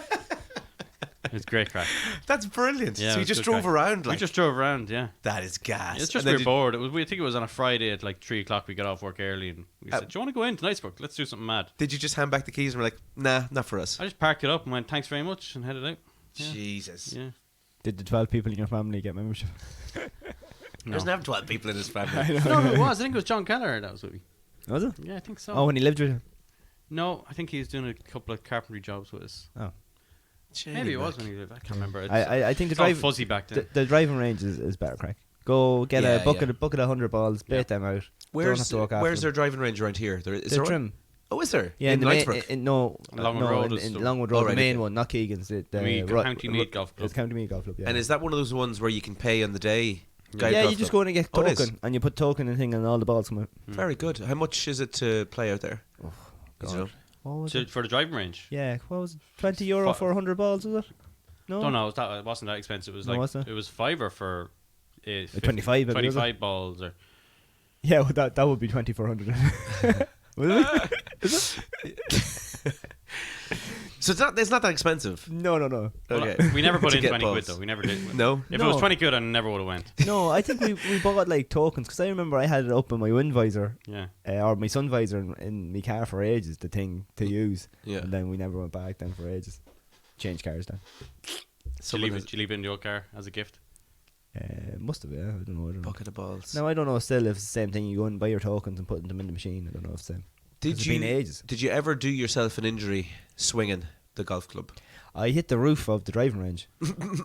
it was great crack. That's brilliant. Yeah, so it you was just good drove crack. around We like just drove around. Yeah, that is gas. it's just And we then were did- bored. I think it was on a Friday at like 3 o'clock. We got off work early and we said, "Do you want to go into Knightsbrook? Let's do something mad." Did you just hand back the keys and were like, nah, not for us? I just parked it up and went, "Thanks very much," and headed out. Yeah. Jesus. Yeah. Did the 12 people in your family get membership? No. Doesn't have 12 people in his family. No, it was. I think it was John Keller that was with me. Was it? Yeah, I think so. Oh, when he lived with you? No, I think he was doing a couple of carpentry jobs with us. Oh. Maybe it was when he lived. I can't remember. I think the It's all drive fuzzy back then. the driving range is better crack. Go get Yeah, a bucket yeah. of 100 balls, bait them out. Don't have Where's to walk after where's them. their driving range around here? Is The there one? trim. Oh, is there? Yeah, in the main, Knightsbrook. no, Longwood Road is in the- Longwood Road, Oh, right, the main okay. one, not Keegan's. County Mead Golf Club. It's County Mead Golf Club. Yeah. And is that one of those ones where you can pay on the day? Guide yeah, golf you just club? go in and get Oh, it is. token, and you put token and thing, and all the balls come out. Very good. How much is it to play out there? Oh, Is it up? What was So it? for the driving range. Yeah, what was it? €20 for 100 balls, was it? No, No, it wasn't that expensive. It was No, like was it? it was $5 for 25, maybe, was it? 25 balls or Yeah, well, that would be 2,400. Was it? So it's not that expensive. No. Well, Okay. we never put To in get 20 quid balls. though. We never did. No. If it was 20 quid, I never would have went. No, I think we bought like tokens because I remember I had it up in my wind visor Yeah. or my sun visor in my car for ages, the thing to use. Yeah. And then we never went back then for ages. Change cars then. Did you leave it in your car as a gift? Must have, yeah. I don't know. Bucket of balls. No, I don't know still if it's the same thing. You go and buy your tokens and put them in the machine. I don't know if it's the same. It's been ages. Did you ever do yourself an injury swinging the golf club? I hit the roof of the driving range.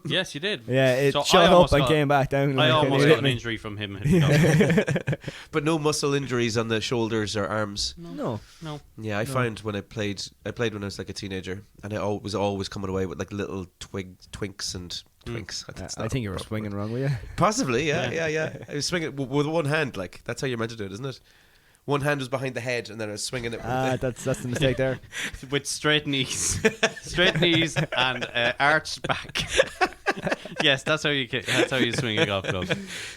Yes, you did. Yeah, it So shot I up almost and got- came back down. I like, almost and it got hit an me. injury from him. hitting golf. But no muscle injuries on the shoulders or arms. No. Yeah, I find when I played when I was like a teenager, and I was always coming away with like little twinks and twinks. That's I not think you were proper swinging word. wrong, were you? Possibly, yeah. I was swinging with one hand, like that's how you're meant to do it, isn't it? One hand was behind the head, and then I was swinging it. With That's the mistake there. With straight knees, and arched back. Yes, that's how you swing a golf club.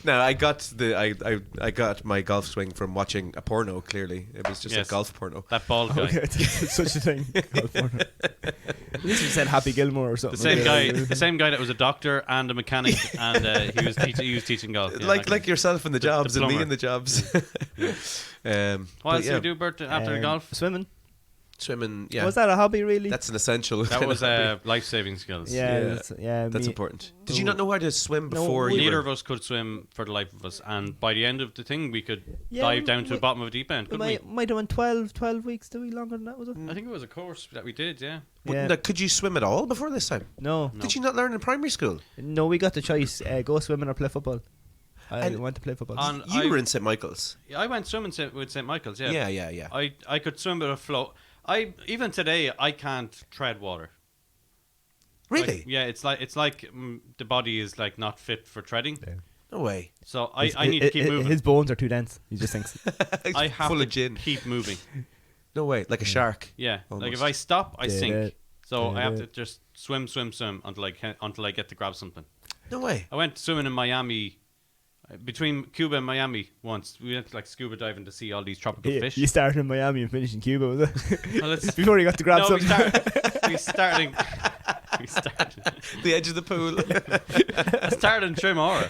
No, I got I got my golf swing from watching a porno. Clearly, it was just Yes. a golf porno. That bald guy. Okay, it's such a thing. At least you said Happy Gilmore or The something. same guy that was a doctor and a mechanic, and he was teaching golf. Yeah, like yourself in the jobs and me plumber. in the jobs. What but else do yeah, we do, Bert, after the golf? Swimming. Swimming. Yeah, Was that a hobby, really? that's an essential. That kind was of hobby. life-saving skills. yeah. That's me- important. Did you not know how to swim No, before? you Neither were- of us could swim for the life of us, and by the end of the thing, we could Yeah, dive down to we- the bottom of a deep end, We couldn't we? might have went 12 weeks, do we? Longer than that, was it? I think it was a course that we did, yeah. Yeah. Could you swim at all before this time? No. Did you not learn in primary school? No, we got the choice, go swimming or play football. I And want to play football. On- You were in St Michael's. I went swimming with St. Michael's, yeah. Yeah. I could swim with a float. Even today I can't tread water. Really? Like, yeah, it's like the body is like not fit for treading. No way. So I need to keep moving. His bones are too dense. He just thinks. I have full to of gin. keep moving. No way. Like a shark. Yeah, like Almost. if I stop, I Did sink. it. So Did I have it. to just swim until I get to grab something. No way. I went swimming in Miami, between Cuba and Miami once. We went like scuba diving to see all these tropical fish. You started in Miami and finished in Cuba, was it? Well, it's- Before you got to grab no, we something. started. The edge of the pool. I started in Trimora.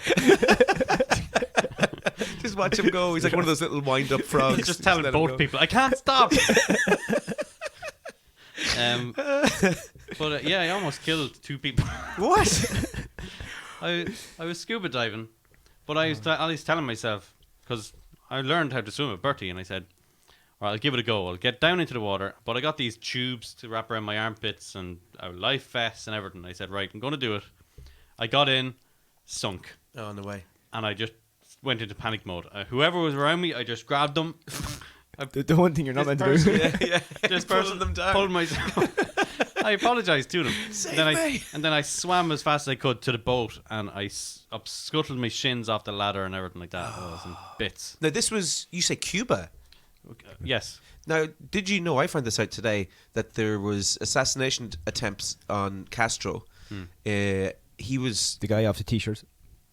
Just watch him go. He's like one of those little wind-up frogs. Just telling let him both go. people, I can't stop. But yeah, I almost killed 2 people. What? I was scuba diving, but I was telling myself, because I learned how to swim at Bertie, and I said, all right, I'll give it a go. I'll get down into the water, but I got these tubes to wrap around my armpits and a life vest and everything. I said, right, I'm going to do it. I got in, sunk, Oh, no way. and I just went into panic mode. Whoever was around me, I just grabbed them. The one thing you're not meant to do. Yeah. Just pulling them down. pulled myself. I apologized to them. And then I swam as fast as I could to the boat, and I scuttled my shins off the ladder and everything like that. I was in bits. Now, this was, you say Cuba. Yes. Now, did you know, I found this out today, that there was assassination attempts on Castro. He was... The guy off the t-shirt.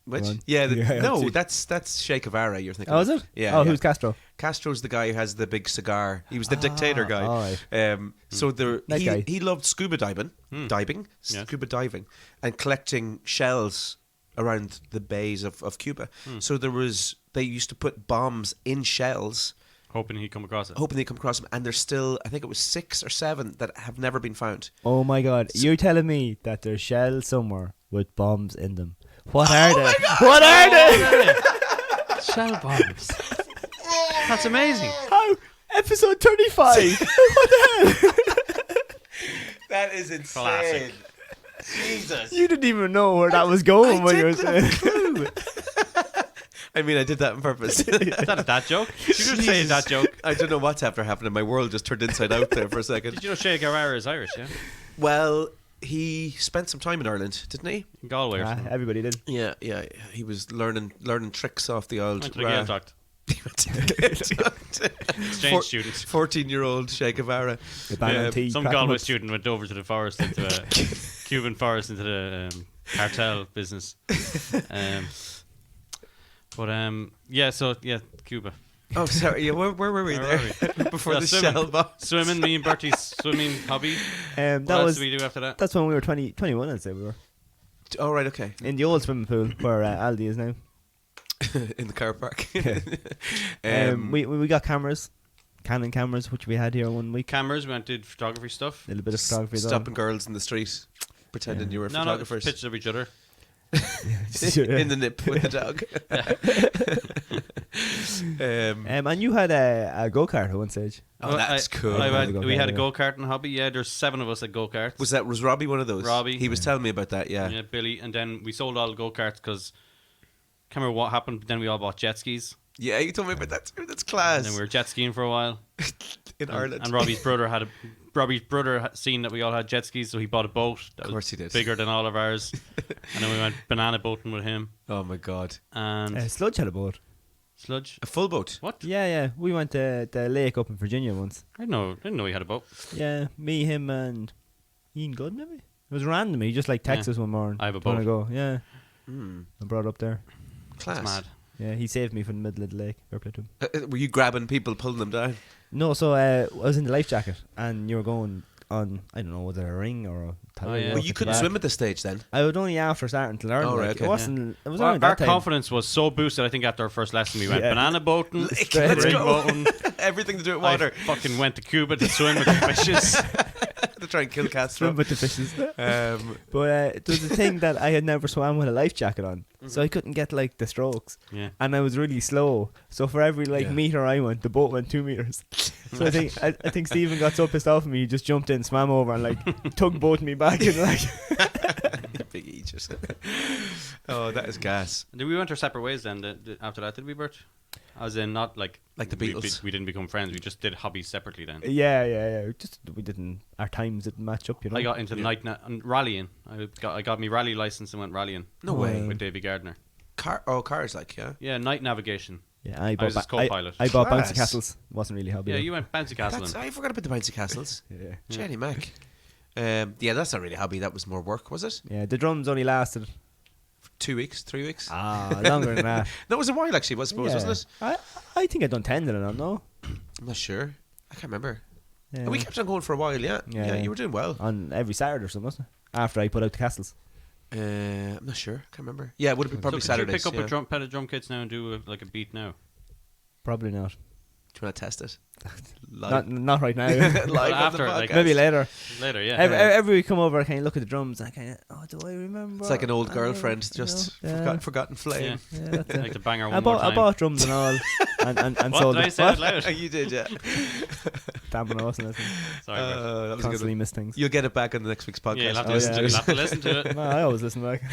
Which? One. Yeah, Yeah, no, see. that's Che Guevara you're thinking Oh, of. is it? Yeah. Oh, yeah. who's Castro? Castro's the guy who has the big cigar. He was the dictator guy. all right. So Nice guy. he loved scuba diving, Yes. scuba diving, and collecting shells around the bays of Cuba. So they used to put bombs in shells, Hoping he'd come across it. hoping they come across them. And there's still, I think it was 6 or 7 that have never been found. Oh my god. You're telling me that there's shells somewhere with bombs in them. What are they? What are they? Shell bombs. That's amazing. How? Episode 35. What the hell? That is insane. Classic. Jesus. You didn't even know where that was going when you were didn't have saying. a clue. I mean, I did that on purpose. Is that a dad joke? You just say a dad joke. I don't know what's after happening. My world just turned inside out there for a second. Did you know Che Guevara is Irish, yeah? Well, he spent some time in Ireland, didn't he? In Galway or something. Everybody did. Yeah. He was learning tricks off the old Went to the Gaeltacht. Exchange student. 14-year-old Che Guevara. The bang on tea. Some crack 'em Galway up. student went over to the forest, into a Cuban forest, into the cartel business. Cuba. Oh, sorry. Yeah, where were we Where there? were we? Before Yeah, the swimming. shell bomb. Swimming, me and Bertie's swimming hobby. That What else was did we do after that? that's when we were 21. I'd say we were Oh, right, okay. in the old swimming pool where Aldi is now. In the car park. We got cameras, Canon cameras, which we had here one week. Cameras, we went did photography stuff. A little bit of photography. as well. Stopping girls in the street, pretending Yeah. you were No, photographers. pictures of each other. in the nip with the dog. And you had a go-kart at one stage. Oh, that's cool. We had a go-karting hobby. Yeah, there's 7 of us at go-karts. Was Robbie one of those? Robbie. He was telling me about that, yeah. Yeah, Billy. And then we sold all the go-karts because can't remember what happened. But then we all bought jet skis. Yeah, you told me about that too. That's class. And then we were jet skiing for a while. In Ireland. And Robbie's brother had seen that we all had jet skis, so he bought a boat that Of course was he did. bigger than all of ours. And then we went banana boating with him. Oh my god. And Sludge had a boat. sludge. A full boat. What? Yeah. We went to the lake up in Virginia once. I didn't know he had a boat. Yeah, me, him, and Ian Good, maybe? It was random. He just like texted us one morning. I have a "Do you wanna boat." go? Yeah. Mm, I brought it up there. class. That's mad. Yeah, he saved me from the middle of the lake. Fair play to him. Were you grabbing people, pulling them down? No, so I was in the life jacket, and you were going on, I don't know, was it a ring or a towel? Oh, yeah. Well, you couldn't swim at this stage then. I was only after starting to learn. Oh, right, like, okay. It wasn't. It was Well, only our that time. confidence was so boosted. I think after our first lesson, we went Yeah. banana boating, Let's ring go. boating. Everything to do with I water. fucking went to Cuba to swim with the fishes. To try and kill Castro. Swim with the fishes. Um, But there was a thing that I had never swam with a life jacket on, so I couldn't get like the strokes, Yeah. and I was really slow. So for every Yeah. meter I went, the boat went 2 meters. So I think Stephen got so pissed off at me, he just jumped in, swam over, and like tugboated me back, and like big eaters. Oh, that is gas. We went our separate ways then. After that, did we, Bert? As in, not like Like the Beatles. We didn't become friends. We just did hobbies separately then. yeah. Just we didn't. Our times didn't match up, you know. I got into and rallying. I got my rally license and went rallying. No Oh, way. With Davy Gardner. Cars, like, yeah. Yeah, night navigation. Yeah, I was his co-pilot. I bought Class. bouncy castles. Wasn't really a hobby. Yeah, though. you went bouncy castle. I forgot about the bouncy castles. Yeah. Jenny Mac. Yeah, that's not really a hobby. That was more work, was it? Yeah, the drums only lasted 2 weeks, 3 weeks? longer than that. No, it was a while actually, I suppose, wasn't it? I think I done 10 then, I don't know. I'm not sure. I can't remember. Yeah. And we kept on going for a while, yeah. Yeah, you were doing well. On every Saturday or something, wasn't it? After I put out the castles. I'm not sure. Can't remember. Yeah, it would have been probably so could Saturdays. you pick up yeah. a pet of drum kits now and do like a beat now? Probably not. Do you want to test it? Not right now. Live Well, on after, the like, podcast. Maybe later. Later, yeah. Every week come over, I kind of look at the drums and I kind of, do I remember? It's like an old I girlfriend, you just know, forgotten flame. Yeah. Yeah, that's it. Like to bang her one I more bought time. I bought drums and all, and What sold did I them. say out loud? You did, yeah. Damn it, I wasn't listening. Sorry, Bert. That was a good Constantly one. miss things. You'll get it back on the next week's podcast. Yeah, you'll have to, Oh, listen, yeah. to it. You'll have to listen to it. No, I always listen back.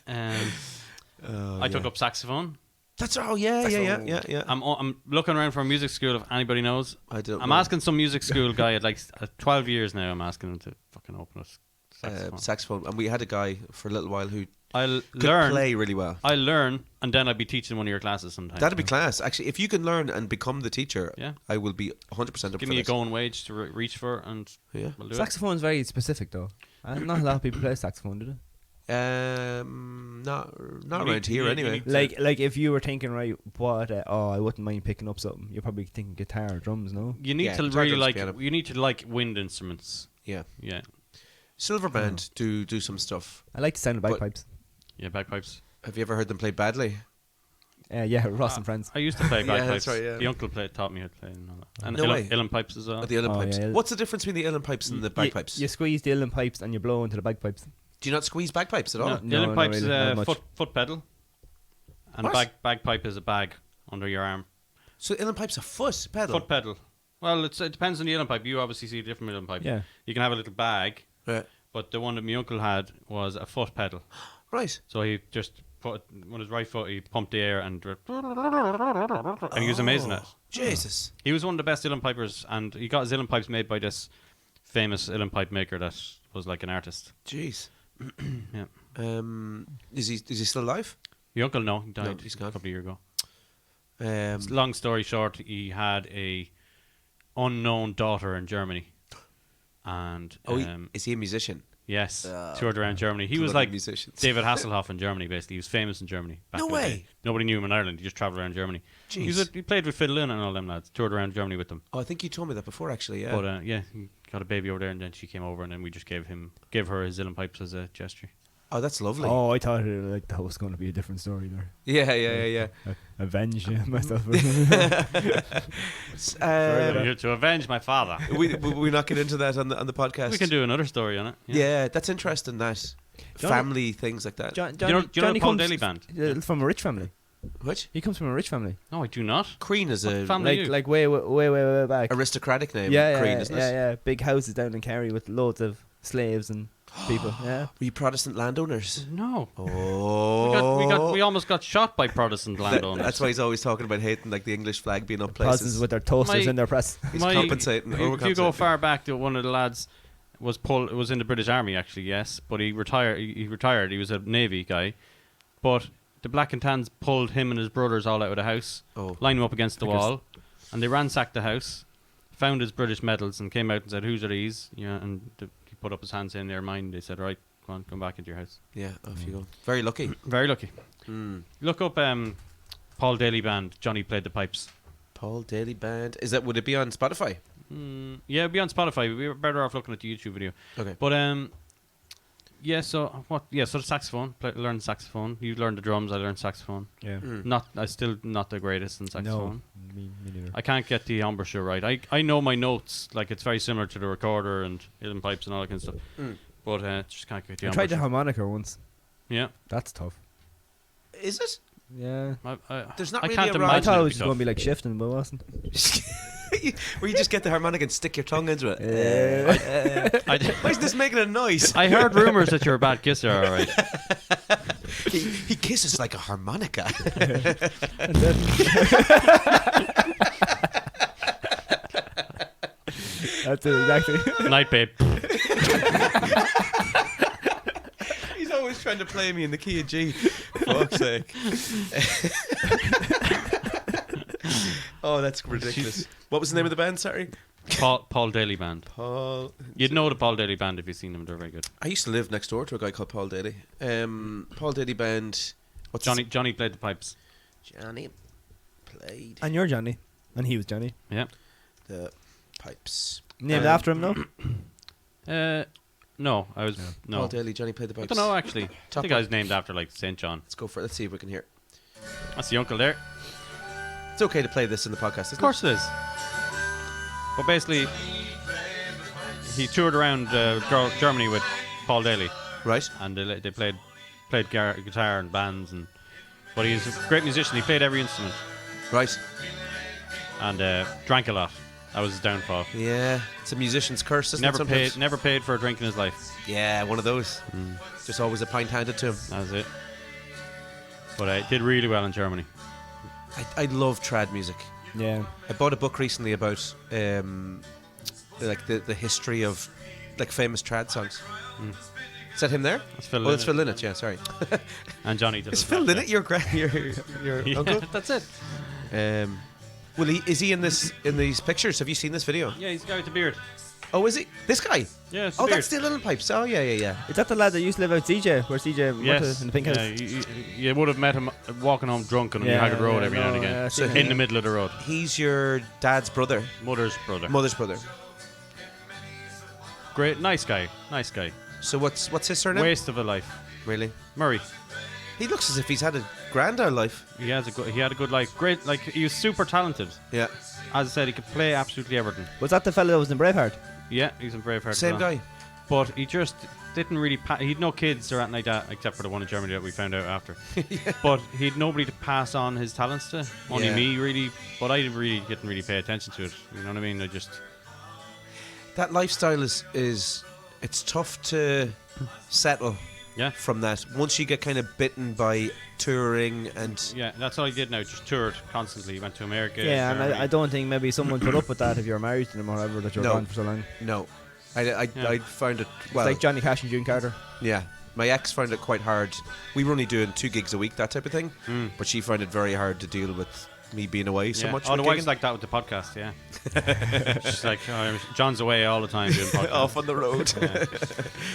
I took up saxophone. That's yeah. I'm looking around for a music school if anybody knows. I don't. I'm know. asking some music school guy at like 12 years now. I'm asking him to fucking open us saxophone. Saxophone, and we had a guy for a little while who I'll could learn. play really well. I'll learn, and then I'll be teaching one of your classes sometime. That'd be class. Actually, if you can learn and become the teacher, Yeah. I will be 100% up Give for me a this. going wage to reach for, and Yeah. we'll do Saxophone's very specific though. Not a lot of people play saxophone, do they? Not You around need- here you anyway. need to- Like if you were thinking, right, what? I wouldn't mind picking up something. You're probably thinking guitar, drums, no? You need Yeah, to guitar, really drums, like. piano. You need to like wind instruments. Yeah. Yeah, Silver Band do some stuff. I like the sound of But- bagpipes. yeah, bagpipes. Have you ever heard them play badly? Yeah, Ross and friends. I used to play Yeah, bagpipes. that's right, yeah. The uncle taught me how to play and all that. And No way. uilleann pipes as well. The uilleann Oh, pipes. yeah. What's the difference between the uilleann pipes and the bagpipes? You squeeze the uilleann pipes and you blow into the bagpipes. Do you not squeeze bagpipes at all? No, the uilleann no, pipes is really, not a much. foot pedal, and What? bagpipe is a bag under your arm. So uilleann pipe's a foot pedal. Foot pedal. Well, it depends on the uilleann pipe. You obviously see a different uilleann pipe. Yeah. You can have a little bag, Right. but the one that my uncle had was a foot pedal. Right. So he just put on his right foot, he pumped the air and he was amazing at it. Jesus. He was one of the best uilleann pipers, and he got his uilleann pipes made by this famous uilleann pipe maker that was like an artist. Jeez. Yeah. Is he still alive? Your uncle, no, he died No, he's gone. a couple of years ago. Um, Long story short, he had a unknown daughter in Germany, and is he a musician? yes, toured around Germany. He was bloody like musicians. David Hasselhoff in Germany. Basically, he was famous in Germany. Back No in the day. way. Nobody knew him in Ireland. He just travelled around Germany. Jeez. He played with Phil Lynn and all them lads. Toured around Germany with them. Oh, I think you told me that before, actually. Yeah. But yeah, he got a baby over there, and then she came over, and then we just gave her his uilleann pipes as a gesture. Oh, that's lovely. Oh, I thought that was going to be a different story there. Yeah. Avenge myself. To avenge my father. we not get into that on the podcast. We can do another story on it. Yeah, that's interesting. That family things like that. Johnny, Do you know the Johnny Paul comes Daly band? from a rich family. Which He comes from a rich family. No, I do not. Queen is What a family? Like you? like way back. aristocratic name. Yeah, Queen, yeah, isn't yeah, it? yeah. Big houses down in Kerry with loads of slaves and people. Yeah. Were you Protestant landowners? No. Oh, We almost got shot by Protestant landowners. That's why he's always talking about hating like the English flag being up Cousins places. with their toasters My- in their press. He's compensating. If you go overcompensating. far back, to one of the lads was in the British Army actually, yes, but he retired. He retired. He was a Navy guy, but the Black and Tans pulled him and his brothers all out of the house, Oh. lined him up against the Because- wall, and they ransacked the house, found his British medals, and came out and said, "Whose are these?" Yeah, and he put up his hands in their mind. They said, "Right, come on, come back into your house." Yeah, off you go. Very lucky. Very lucky. Mm. Look up Paul Daly band. Johnny played the pipes. Paul Daly Band. Would it be on Spotify? Yeah, it'd be on Spotify. We're better off looking at the YouTube video. Okay. But yeah. So what? Yeah. So the saxophone. Learned saxophone. You learned the drums. I learned saxophone. Yeah. Mm. I still not the greatest in saxophone. No, me neither. I can't get the embouchure right. I know my notes. Like it's very similar to the recorder and hidden pipes and all that kind of stuff. Mm. But just can't get the I tried the embouchure. harmonica once. Yeah. That's tough. Is it? Yeah. There's not I really can't a I imagine thought it it'd was be just going to tough. be like shifting, but it wasn't. Where you just get the harmonica and stick your tongue into it. Why is this making a noise? I heard rumors that you're a bad kisser. All right. he kisses like a harmonica. And then that's it, exactly. Night, babe. He's always trying to play me in the key of G. Fuck's sake. Oh, that's ridiculous. What was the name of the band? Sorry. Paul Daly band. Paul. You'd know the Paul Daly band if you've seen them. They're very good. I used to live next door to a guy called Paul Daly. Paul Daly Band. What's Johnny played the pipes. Johnny played And you're Johnny. And he was Johnny. Yeah. the pipes. Named after him, no? No, I was no. Paul Daly, Johnny played the I pipes. don't know actually. I Top think I one. was named after like St. John. Let's go for it. Let's see if we can hear it. That's the uncle there. It's okay to play this in the podcast, isn't Of course it is. But basically, he toured around Germany with Paul Daly, it? Right. and they played guitar and bands, but he's a great musician. He played every instrument Right. and drank a lot. That was his downfall. Yeah. It's a musician's curse, isn't it? Sometimes? Never paid for a drink in his life. Yeah, one of those. Just always a pint handed to him. That was it. But he did really well in Germany. I love trad music. Yeah. I bought a book recently about like the history of like famous trad songs. Is that him there? That's Phil Oh, it's Lynott. Phil Lynott. Yeah, sorry. And Johnny did Is as Phil well, Lynott your your yeah. uncle? That's it. Is he in these pictures? Have you seen this video? Yeah, he's the guy with the beard. Oh, is he? This guy? Yeah, it's Oh, the that's the Little Pipes. Oh, yeah. Is that the lad that used to live out CJ, where CJ worked Yes, in the pink house? yeah, you would have met him walking home drunk on the Haggard Road every now and again. So In the middle of the road. He's your dad's brother, Mother's brother. mother's brother. Great, nice guy. So what's his surname? Waste of a life. Really? Murray. He looks as if he's had a grand old life. He had a good life. Great, like he was super talented. Yeah. As I said, he could play absolutely everything. Was that the fella that was in Braveheart? Yeah, he's in Braveheart. Same as well. guy. But he just didn't really. He'd no kids or anything like that, except for the one in Germany that we found out after. But he'd nobody to pass on his talents to. Only Yeah. me, really. But I didn't really pay attention to it. You know what I mean? I just. That lifestyle is it's tough to settle Yeah. from that. Once you get kind of bitten by touring and Yeah, that's all he did now. Just toured constantly. Went to America. Yeah, and Germany. I don't think maybe someone put up with that if you're married to them or whatever, that you're No. gone for so long. no, I Yeah. found it It's well. like Johnny Cash and June Carter. Yeah, my ex found it quite hard. We were only doing 2 gigs a week, that type of thing. But she found it very hard to deal with me being away so Yeah. much. Oh, the with wife's gigging. like that with the podcast, yeah. She's like, John's away all the time doing podcasts. Off on the road. Yeah.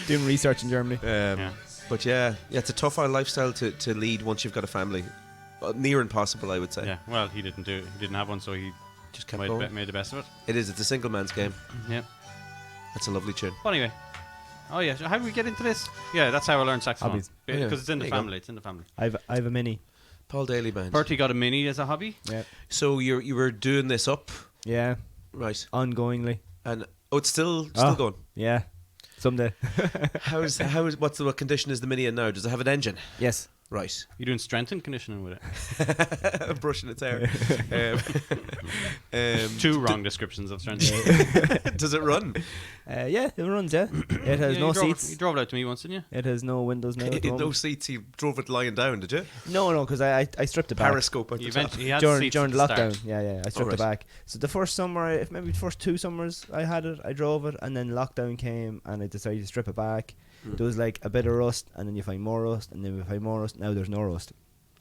Doing research in Germany. Yeah. But yeah, it's a tough old lifestyle to lead once you've got a family. Near impossible, I would say. Yeah, well, he didn't have one, so he Just kept made, going. made the best of it. It's a single man's game. Yeah. That's a lovely tune. But anyway. Oh yeah, so how did we get into this? Yeah, that's how I learned saxophone. Hobbies. Because Yeah, it's in the there you go. family. It's in the family. I have a mini. Paul Daly Band. Bertie got a mini as a hobby. Yeah. So you were doing this up, Yeah. right? Ongoingly. And it's still Oh. going. Yeah. Someday. What condition is the Mini in now? Does it have an engine? Yes. Right. You're doing strength and conditioning with it. Brushing its hair. Two wrong descriptions of strength. Does it run? Yeah, it runs. Yeah, it has no seats. You drove it out to me once, didn't you? It has no windows now. At the No moment. seats. You drove it lying down, did you? No, because I stripped it back. Periscope at the top. He had during seats during at the the lockdown. start. Yeah, I stripped right. it back. So the first summer, if maybe the first 2 summers I had it, I drove it, and then lockdown came, and I decided to strip it back. There was like a bit of rust, and then you find more rust, and then you find more rust. Now there's no rust.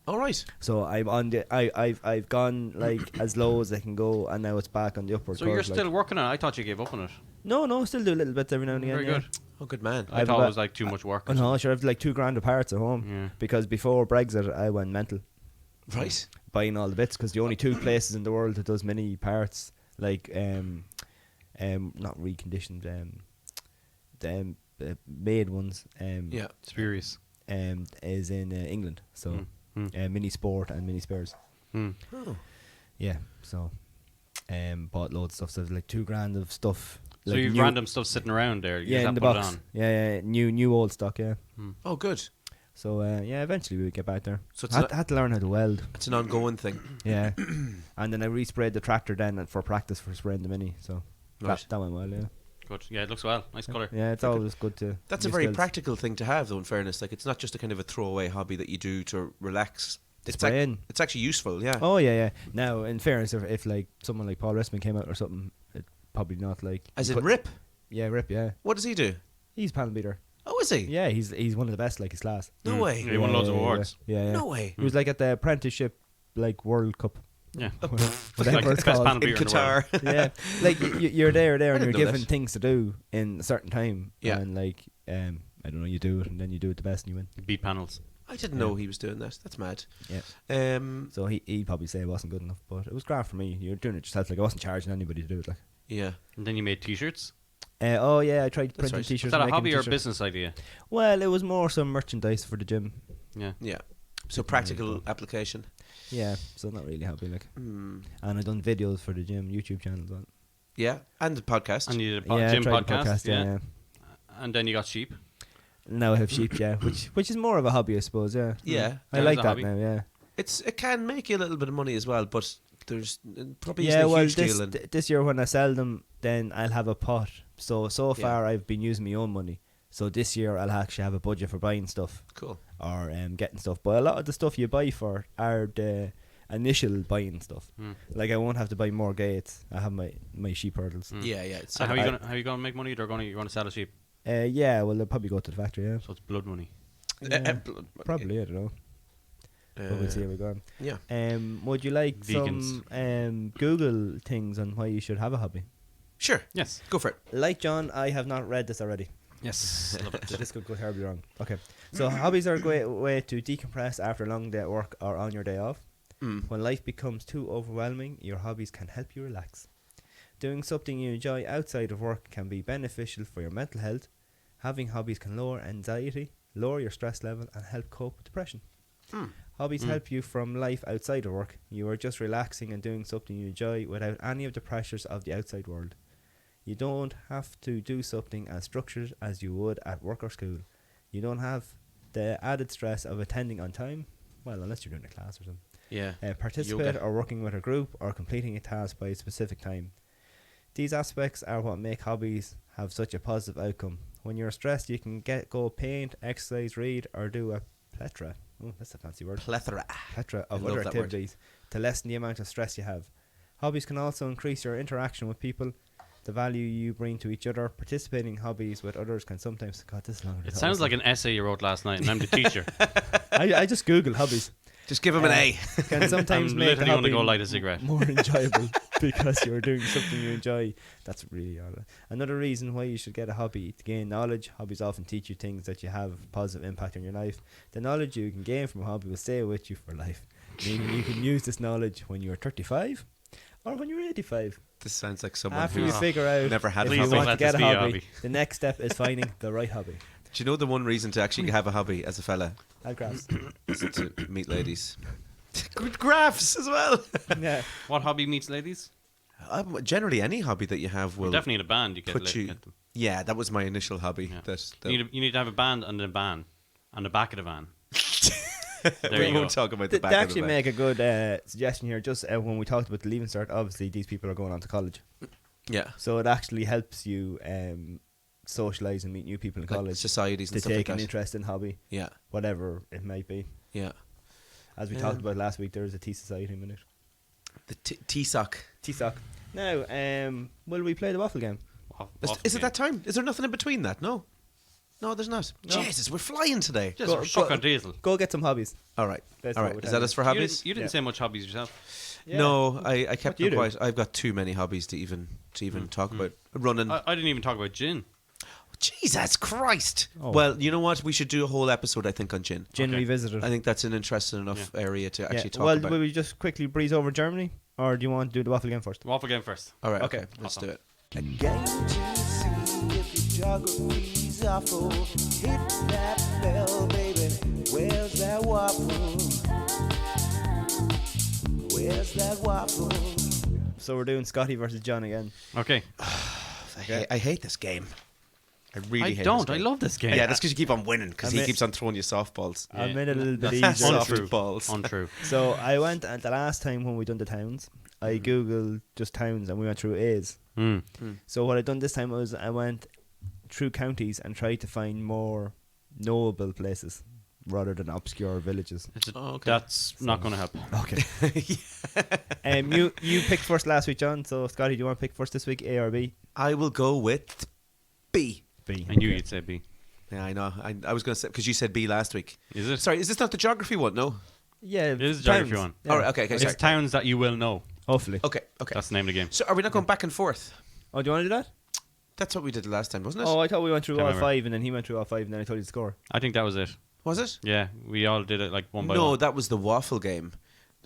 All right. So I'm on the I've gone like as low as I can go, and now it's back on the upward So curve. you're like. still working on it. I thought you gave up on it. No, still do little bits every now and again. Very yeah. good. Oh, good man. I I've thought about- it was like too much work. Oh no, sure, I have like $2,000 of parts at home Yeah. because before Brexit I went mental Right. buying all the bits because the only 2 places in the world that does mini parts like not reconditioned made ones Yeah. Spurious. is in England. So Mm. Mini Sport and Mini Spares. Mm. Oh. Yeah, so bought loads of stuff. So there's like $2,000 of stuff. So like you've new- random stuff sitting around there. You yeah, just in have the to put box. it on. Yeah, new old stock. Yeah. Oh, good. So yeah, eventually we'll get back there. So it's Had to learn how to weld. It's an ongoing thing. Yeah, and then I resprayed the tractor then for practice for spraying the Mini. So Right. that went well. Yeah, Good. Yeah, it looks well. Nice colour. yeah, it's always good to. That's a new very skills. practical thing to have, though. In fairness, like it's not just a kind of a throwaway hobby that you do to relax. Spraying. It's actually useful. Yeah. Oh yeah. Now, in fairness, if like someone like Paul Rissman came out or something, it probably not like. As in but- Rip. Yeah, Rip. Yeah, What does he do? he's panel beater. Oh, is he? Yeah, he's one of the best, like his class. No Mm. way. Yeah, he won loads of awards. Yeah. No way. He was like at the apprenticeship, like World Cup. Yeah. Whatever Like it's best called. panel In beer in the world. Qatar. Yeah, like you're there, I and you're didn't know given that. things to do in a certain time. Yeah. And like, I don't know, you do it, and then you do it the best, and you win. Beat panels. I didn't know he was doing that. That's mad. Yeah. Um. So he'd probably say it wasn't good enough, but it was grand for me. You're doing it yourself. Like I wasn't charging anybody to do it. Like. Yeah. And then you made t-shirts. Oh yeah, I tried That's printing right. t-shirts. Is that a making hobby or a t-shirts. business idea? Well, it was more some merchandise for the gym. Yeah. Yeah. So practical application. Yeah, so not really hobby like. Hmm. And I done videos for the gym YouTube channel as well. Yeah. And the podcast. And you did a Yeah, I gym tried the podcast. Yeah. yeah. And then you got sheep. Now I have sheep, yeah, which is more of a hobby, I suppose. Yeah. Yeah. I Yeah, like it's a that hobby. now. Yeah. It can make you a little bit of money as well, but there's probably Yeah, isn't a well, huge this deal. In, this year when I sell them, then I'll have a pot. So Yeah. far I've been using my own money. So this year I'll actually have a budget for buying stuff cool. or getting stuff. But a lot of the stuff you buy for are the initial buying stuff. Like I won't have to buy more gates. I have my sheep hurdles. Yeah, yeah. It's So how are you gonna make money? You're gonna sell a sheep. Yeah, well they'll probably go to the factory. Yeah, So it's blood money. Yeah, probably. I don't know. But we'll see how we go. Yeah. Would you like Vegans. some Google things on why you should have a hobby? Sure. Yes. Go for it. Like John, I have not read this already. Yes. Love it. This could go terribly wrong. Okay. So hobbies are a great way to decompress after a long day at work or on your day off. When life becomes too overwhelming, your hobbies can help you relax. Doing something you enjoy outside of work can be beneficial for your mental health. Having hobbies can lower anxiety, lower your stress level, and help cope with depression. Hobbies help you from life outside of work. You are just relaxing and doing something you enjoy without any of the pressures of the outside world. You don't have to do something as structured as you would at work or school. You don't have the added stress of attending on time, well, unless you're doing a class or something. Yeah. Participate Yoga. or working with a group or completing a task by a specific time. These aspects are what make hobbies have such a positive outcome. When you're stressed, you can go paint, exercise, read, or do a plethora. Oh, that's a fancy word. Plethora. Plethora of I love other that word. activities to lessen the amount of stress you have. Hobbies can also increase your interaction with people, the value you bring to each other. Participating in hobbies with others can sometimes... God, this is longer than It I sounds thought. like an essay you wrote last night, and I'm the teacher. I just Google hobbies. Just give him an A. Can sometimes I'm make a literally going to hobby go light a cigarette. more enjoyable because you're doing something you enjoy. That's really all. Another reason why you should get a hobby: to gain knowledge. Hobbies often teach you things that you have positive impact on your life. The knowledge you can gain from a hobby will stay with you for life. Meaning you can use this knowledge when you're 35 or when you're 85. This sounds like someone After you who's figure out never had if a you Please hobby. don't want to let get this a be a hobby, hobby. the next step is finding the right hobby. Do you know the one reason to actually have a hobby as a fella I'll graphs. is to meet ladies? Good graphs as well. Yeah. What hobby meets ladies? Generally, any hobby that you have will Definitely in a band, you get, put you. get them. Yeah, that was my initial hobby. Yeah. You need to have a band and a van on the back of the van. There we you won't go. talk about the They back of actually the make a good suggestion here. Just when we talked about the Leaving Cert, obviously these people are going on to college, Yeah. so it actually helps you socialise and meet new people in Like college societies to and stuff take like an that. interest in hobby, Yeah. whatever it might be. Yeah. As we talked about last week, there is a tea society minute. The T-sock. T-sock. Now, will we play the waffle game? Is it that time? Is there nothing in between that? No. No, there's not. No. Jesus, we're flying today. Just a shock on diesel. Go get some hobbies. All right. That's All what right. we're Is that telling us for You hobbies? didn't Yeah. say much hobbies yourself. Yeah. No, I kept do you them do? quiet. I've got too many hobbies to even talk about. Running. I didn't even talk about gin. Jesus Christ. Oh. Well, you know what? We should do a whole episode, I think, on gin. Gin Okay. Revisited. I think that's an interesting enough area to actually talk well, about. will we just quickly breeze over Germany, or do you want to do the waffle game first? Waffle game first. All right. Okay. Okay. Let's Awesome. do it. A game to see if your geography's awful. Hit that bell, baby. Where's that waffle? Where's that waffle? So we're doing Scotty versus John again. Okay. I hate this game. I really I hate don't. this game. I love this game. Yeah, that's because you keep on winning because I he mean- keeps on throwing you softballs. Yeah. I made it a little bit That's easier. untrue. Softballs. Untrue. So I went the last time when we done the towns. I googled just towns and we went through A's. Mm. So what I done this time was I went through counties and tried to find more knowable places rather than obscure villages. Oh, okay. That's not going to help. Okay. You picked first last week, John. So Scotty, do you want to pick first this week, A or B? I will go with B. B. I knew you'd say B. Yeah, I know. I was going to say because you said B last week. Is it? Sorry, is this not the geography one? No. Yeah, It is a geography towns. one. Yeah. All right. Okay. Okay. It's Sorry. towns that you will know. Hopefully. Okay. Okay. That's the name of the game. So are we not going back and forth? Oh, do you want to do that? That's what we did last time, wasn't it? Oh, I thought we went through Can't all remember. five and then he went through all five and then I told you the score. I think that was it. Was it? Yeah, we all did it like one by No, one. that was the waffle game.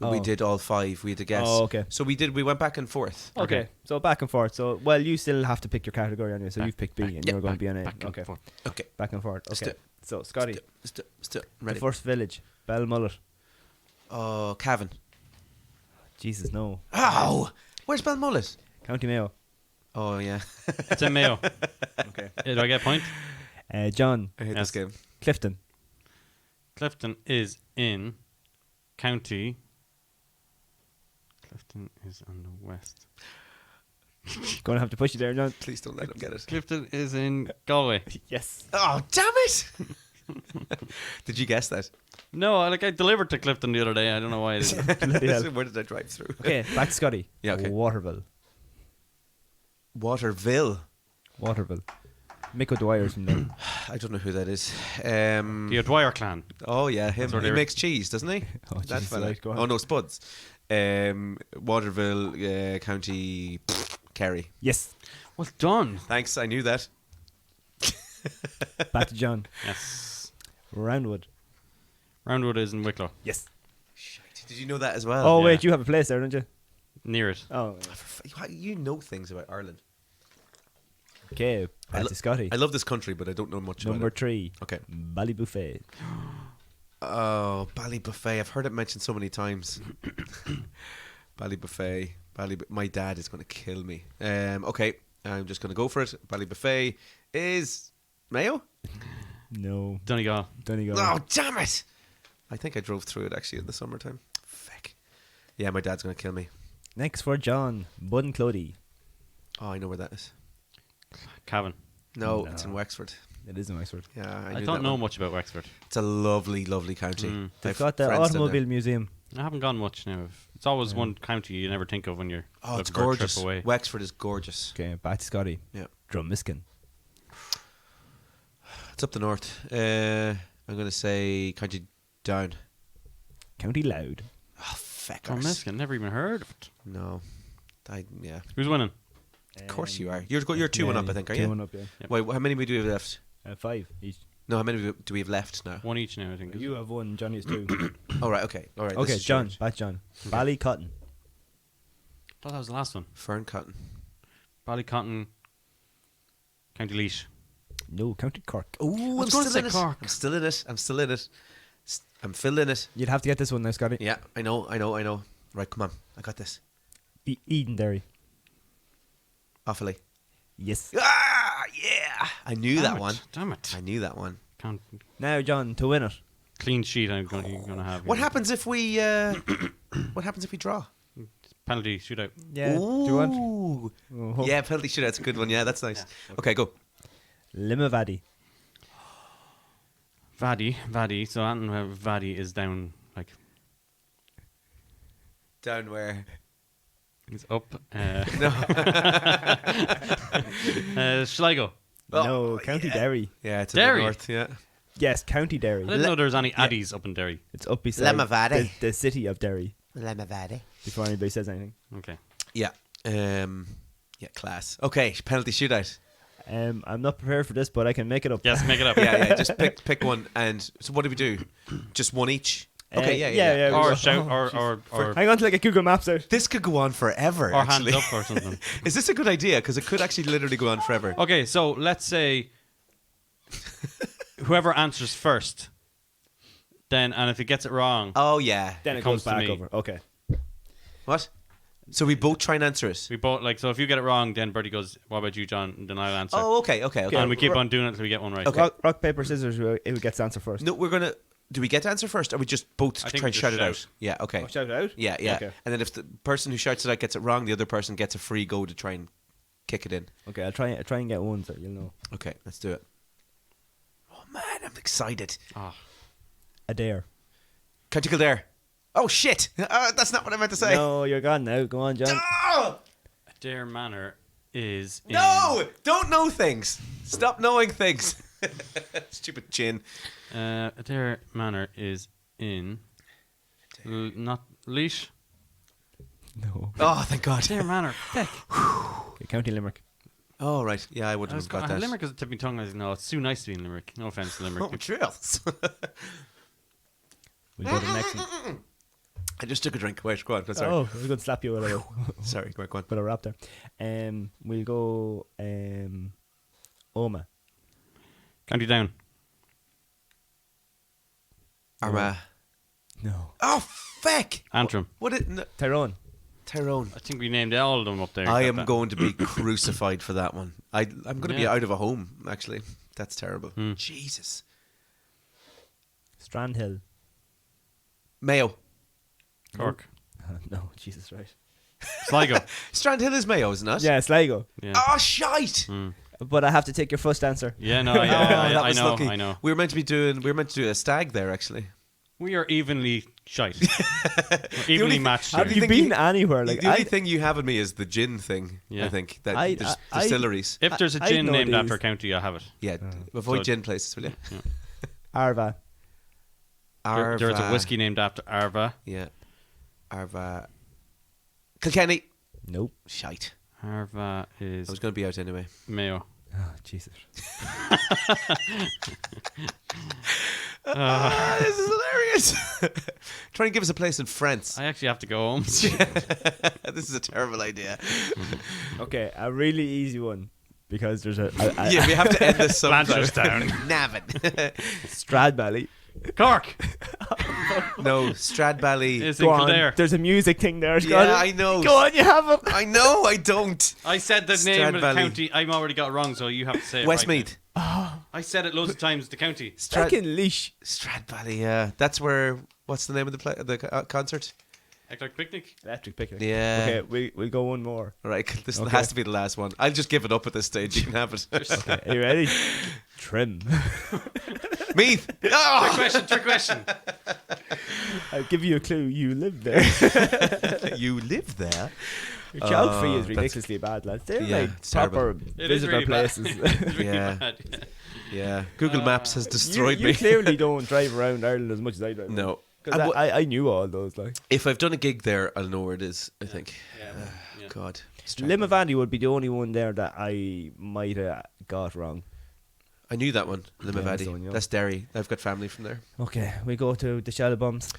We Oh. did all five. We had to guess. Oh, okay. So we went back and forth. Okay. Okay. So back and forth. So, well, you still have to pick your category anyway. So Back- you've picked B back- and yeah, you're going to be on A. Back and Okay. forth. Okay. Back and forth. Let's Okay. do it. So, Scotty, Let's do it. I'm the ready. first village, Belmullet. Oh, Cavan. Jesus, no. Oh, where's Balmullet? County Mayo. Oh yeah, It's in Mayo. Okay. Do I get a point? John, I hate Yes. this game. Clifton. Clifton is in County. Clifton is on the west. Going to have to push you there, John. Please don't let him get it. Clifton is in Galway. Yes. Oh, damn it! Did you guess that? No, I delivered to Clifton the other day. I don't know why I didn't. Bloody hell. Where did I drive through? Okay, back to Scotty. Yeah, okay. Waterville. Waterville. Waterville. Mick O'Dwyer's from there. I don't know who that is. The O'Dwyer clan. Oh yeah, him. That's where He they makes cheese, doesn't he? Oh, That Jesus, fella. right, go on. Oh no, Spuds. Waterville, County Kerry. Yes. Well done. Thanks, I knew that. Back to John. Yes. Roundwood. Roundwood is in Wicklow. Yes. Did you know that as well? Oh, yeah. wait, you have a place there, don't you? Near it. Oh. You know things about Ireland. Okay, back to Scotty. I love this country, but I don't know much Number about it. 3. Okay. Ballybuffet. Oh, Ballybuffet. I've heard it mentioned so many times. Ballybuffet. My dad is going to kill me. Okay, I'm just going to go for it. Ballybuffet is Mayo? No. Donegal. Donegal. Oh, damn it! I think I drove through it actually in the summertime. Feck. Yeah, my dad's going to kill me. Next for John. Bunclody. Oh, I know where that is. Cavan. No, No. it's in Wexford. It is in Wexford. Yeah, I I knew don't that know one. much about Wexford. It's a lovely, lovely county. Mm. They've I've got the friends down Automobile there. Museum. I haven't gone much now. It's always one county you never think of when you're Oh, looking it's for a gorgeous. trip away. Wexford is gorgeous. Okay, back to Scotty. Yeah. Drummiskin. It's up the north. I'm going to say County Down. County Loud. Oh, feck. Drummiskin, never even heard of it. No. Yeah. Who's winning? Of course you are. You're 2-1 up, I think, are you? 2-1 up, yeah. Yep. Wait, how many do we have left? 5 each. No, how many do we have left now? One each now, I think. You have 1, Johnny has 2. All right, okay. All right. this Okay, is John. short. Back John. Ballycotton. thought that was the last one. Fern Cotton. Ballycotton, County Laois. No, County Cork. Oh, I I'm was still gonna say in it. Cork. I'm still in it. I'm still in it. I'm filling it. You'd have to get this one now, Scotty. Yeah, I know. Right, come on. I got this. Edenderry. Awfully. Yes. Ah, Yeah, I knew Damn that it, one. Damn it. I knew that one. Can't Now, John, to win it. clean sheet I'm gonna have. What here. happens if we? What happens if we draw? Penalty shootout. Yeah. Ooh. Do you want? Oh, Yeah, penalty shootout's a good one. Yeah, that's nice. Okay, go. Limavady. Vadi. So Vadi is down like Down where? it's up. No. Sligo. No, Oh, County yeah. Derry. Yeah, it's Derry. in the north. Yeah. Yes, County Derry. I didn't know there was any Addies up in Derry. It's up beside Limavady. the city of Derry. Limavady. Before anybody says anything. Okay. Yeah. Yeah, class. Okay, penalty shootout. I'm not prepared for this, but I can make it up. Yes, make it up. Yeah. Just pick one. And so, what do we do? Just one each. Okay. Yeah. Or we shout go. or Hang on till I get Google Maps out. This could go on forever. or actually. hands up or something. Is this a good idea? Because it could actually literally go on forever. Okay, so let's say whoever answers first, then and if he gets it wrong, Oh yeah. Then It it comes goes to back me. over. Okay. What? So we both try and answer it. we both like. So if you get it wrong, then Bertie goes, "What about you, John?" And then I'll answer. Oh, okay. And we keep on doing it until we get one right. Okay. Rock, paper, scissors. Who gets the answer first? No, we're gonna. Do we get to answer first, or we just both I think try we and just shout it shout. out? Yeah. Okay. Oh, shout it out? Yeah. Okay. And then if the person who shouts it out gets it wrong, the other person gets a free go to try and kick it in. Okay, I'll try and get one so you'll know. Okay, let's do it. Oh man, I'm excited. Ah. Adair. County Kildare. Oh shit! That's not what I meant to say. No, you're gone now. Go on, John. Oh! Adair Manor is in, No! Don't know things. Stop knowing things. Stupid chin. Adair Manor is in not Leash. No. Oh, thank God. Adair Manor. Heck. Okay, County Limerick. Oh right, yeah, I I wouldn't was have got that. Limerick is a tipping tongue. I was no, it's too nice to be in Limerick. No offense to Limerick. Oh, drills. We'll go to the next one. I just took a drink. Wait, go on. No, sorry. Oh, we're going to slap you with a, Sorry, go on. with a rap there. We'll go Oma. County Down. Armagh. No. Oh, feck! Antrim. What it? No, Tyrone. Tyrone. I think we named all of them up there. I Got am that. going to be crucified for that one. I'm going to be Yeah. out of a home, actually. That's terrible. Hmm. Jesus. Strandhill. Mayo. Cork. No, Jesus, right. Sligo. Strandhill is Mayo, isn't it? Yeah, Sligo. Yeah. Oh, shite! Mm. But I have to take your first answer. Yeah, no, Oh, that I was know, lucky. I know. We were meant to do a stag there, actually. We are evenly shite. We're evenly only- matched. How Have do here. you you think been anywhere? Like, the only thing you have in me is the gin thing. Yeah. I think that I- there's I- distilleries. If there's a I gin know named these. after a county, I have it. Yeah, avoid So- gin places, will you? Arva. There's a Arva. whiskey named after Arva. Yeah, Arva. Kilkenny. Nope. Shite. Arva is I was going to be out anyway. Mayo. Oh, Jesus. This is hilarious. Try and give us a place in France. I actually have to go home. This is a terrible idea. Okay, a really easy one. Because there's a Yeah, we have to end this sometime. Blanchardstown. Navan. Stradbally. Cork No, Stradbally. is Go in on. Kildare. There's a music thing there. Yeah, Go on. I know. Go on, you have it. I know, I don't. I said the name of the Stradbally. county. I've already got it wrong, so you have to say it Westmeath. right now. I said it loads of times, the county. Fucking leash. Stradbally, yeah. That's where, what's the name of the concert? Eclectic Picnic. Electric picnic. Yeah. Okay, we'll go one more. Right, this Okay. has to be the last one. I'll just give it up at this stage. You can have it. Okay, are you ready? Trim. Meath. Trick Oh! question. I'll give you a clue. You live there. You live there? Your geography is that's- ridiculously bad, lads. They're Yeah, like it's proper It is visitor really bad. places. It's really Yeah. bad. Yeah. Google Maps has destroyed you me. clearly don't drive around Ireland as much as I drive. No. Because I knew all those. Like If I've done a gig there, I'll know where it is, I think. Yeah. God. Limavady would be the only one there that I might have got wrong. I knew that one, that's Limavady. the one, yeah. That's Derry. I've got family from there. Okay, we go to the shell bombs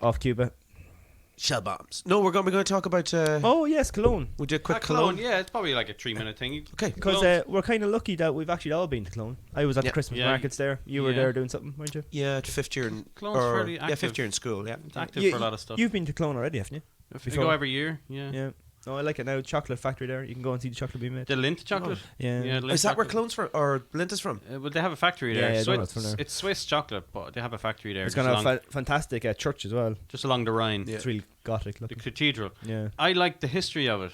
off Cuba. Shell bombs. No, we're going to talk about. Oh yes, Cologne. We'll do a quick Cologne. Cologne. Yeah, it's probably like a 3-minute thing. Okay. Because Cologne. we're kind of lucky that we've actually all been to Cologne. I was at Yeah. the Christmas Yeah. markets there. You were Yeah. there doing something, weren't you? Yeah, fifth year in. Cologne's fairly yeah, active. fifth year in school. Yeah. It's active You- for a lot of stuff. You've been to Cologne already, haven't you? If we before. go every year, yeah. Yeah. No, I like it now. Chocolate factory there. You can go and see the chocolate being made. The Lindt chocolate. Yeah. Yeah, Lindt Is that where chocolate. Clone's from or Lindt is from? Well, they have a factory Yeah, there. yeah, So donuts from there. it's Swiss chocolate, but they have a factory there. It's just got a along, fantastic church as well. just along the Rhine. Yeah. It's really gothic The looking. cathedral. Yeah. I like the history of it.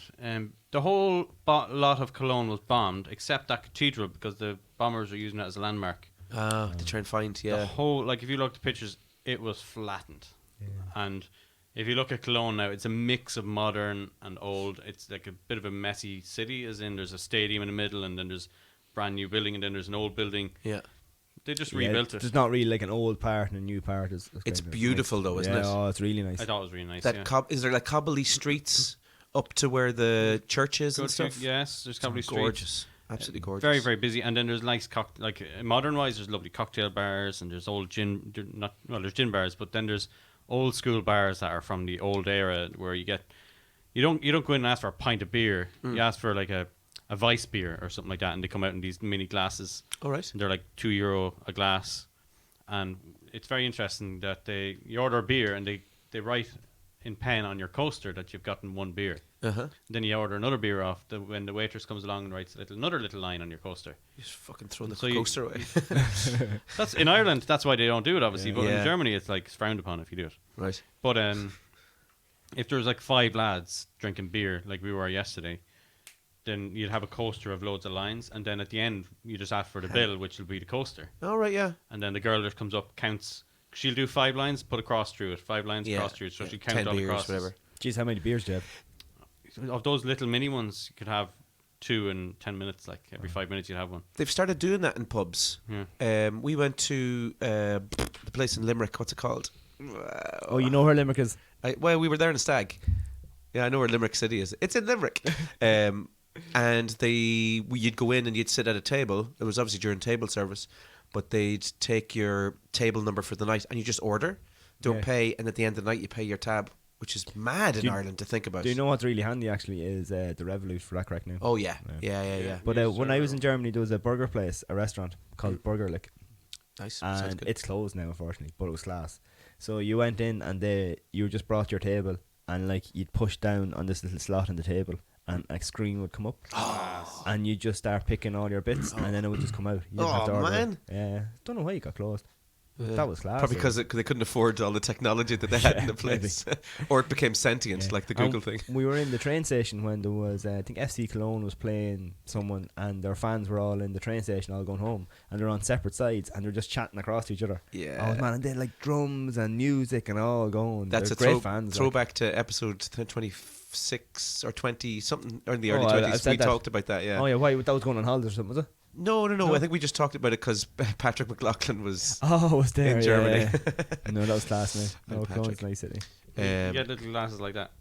The whole lot of Cologne was bombed, except that cathedral, because the bombers were using it as a landmark. To try and find, The whole, like, if you look at the pictures, it was flattened. Yeah. And if you look at Cologne now, it's a mix of modern and old. It's like a bit of a messy city, as in there's a stadium in the middle, and then there's a brand new building, and then there's an old building. Yeah. They just Yeah, rebuilt it. There's not really like an old part and a new part. It's kind of beautiful nice. though, isn't yeah, it? Oh, it's really nice. I thought it was really nice. That yeah. is there like cobbly streets up to where the church is and Good stuff? yes, there's Cobbly Street. Gorgeous. Absolutely gorgeous. Very, very busy. And then there's nice modern wise, there's lovely cocktail bars, and there's old there's gin bars, but then there's old school bars that are from the old era where you don't go in and ask for a pint of beer. You ask for like a Weiss beer or something like that, and they come out in these mini glasses. All right. And they're like €2 a glass. And it's very interesting that you order a beer and they write in pen on your coaster that you've gotten one beer. Uh-huh. Then you order another beer off when the waitress comes along and writes another little line on your coaster. You just fucking throw the So you- coaster away. That's in Ireland. That's why they don't do it, obviously. Yeah. But Yeah. in Germany, it's like frowned upon if you do it. Right. But if there was like 5 lads drinking beer, like we were yesterday, then you'd have a coaster of loads of lines, and then at the end you just ask for the bill, which will be the coaster, All right, yeah. and then the girl just comes up, counts. She'll do 5 lines, put a cross through it. 5 lines, Yeah. cross through it. So Yeah. she count 10 all the beers, crosses. whatever. Jeez, how many beers do you have? Of those little mini ones, you could have 2 in 10 minutes. Like every 5 minutes, you'd have one. They've started doing that in pubs. Yeah. We went to the place in Limerick. What's it called? Oh, you know where Limerick is? Well, we were there in a stag. Yeah, I know where Limerick City is. It's in Limerick. And you'd go in and you'd sit at a table. It was obviously during table service, but they'd take your table number for the night and you just order, don't Yeah. pay, and at the end of the night you pay your tab, which is mad in you- Ireland to think about. Do you know what's really handy actually is the Revolut for that crack now? Oh yeah, yeah. But Yeah, when I was in server. Germany, there was a burger place, a restaurant called Burgerlick, Nice. Sounds and good. it's closed now, unfortunately. But it was class. So you went in and you just brought your table, and like you'd push down on this little slot in the table, and a screen would come up, and you just start picking all your bits, and then it would just come out. You didn't have to Oh, order it. man. Yeah, don't know why it got closed. Yeah. That was class. Probably because they couldn't afford all the technology that they had in the maybe. place, or it became sentient, Yeah. like the And Google thing. We were in the train station when there was, I think FC Cologne was playing someone, and their fans were all in the train station, all going home, and they're on separate sides, and they're just chatting across to each other. Yeah. Oh man, and they had like drums and music and all going. That's They're a great fans. like. throwback to episode 26 or 20 something, or in the early Oh, I've 20s. said We that. talked about that. Yeah. Oh yeah, why that was going on holidays or something, was it? No. No? I think we just talked about it because Patrick McLaughlin was. Oh, it was there In Germany. Yeah. No, that was class, mate. And No, Patrick. Colone's nice city. You Um, get little glasses like that.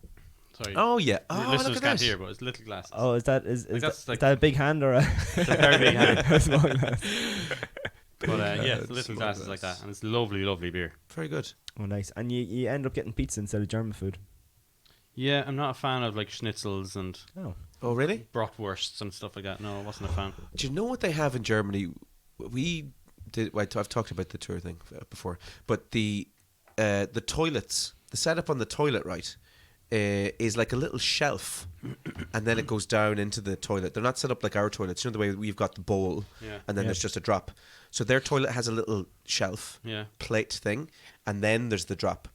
Sorry. oh yeah. Your Oh, look listeners at can't that. hear, but it's little glasses. Oh, is that Like, that's like- is that a big hand or a, It's a very big hand. a small glass? But yeah, It's little small glasses like glass. that, and it's lovely, lovely beer. Very good. Oh, nice. And you end up getting pizza instead of German food. Yeah, I'm not a fan of like schnitzels and Oh, Oh really? bratwursts and stuff like that. No, I wasn't a fan. Do you know what they have in Germany? We did. Well, I've talked about the tour thing before, but the toilets, the setup on the toilet, right, is like a little shelf, and then it goes down into the toilet. They're not set up like our toilets. You know the way we've got the bowl, Yeah. and then Yeah. there's just a drop. So their toilet has a little shelf, Yeah. plate thing, and then there's the drop.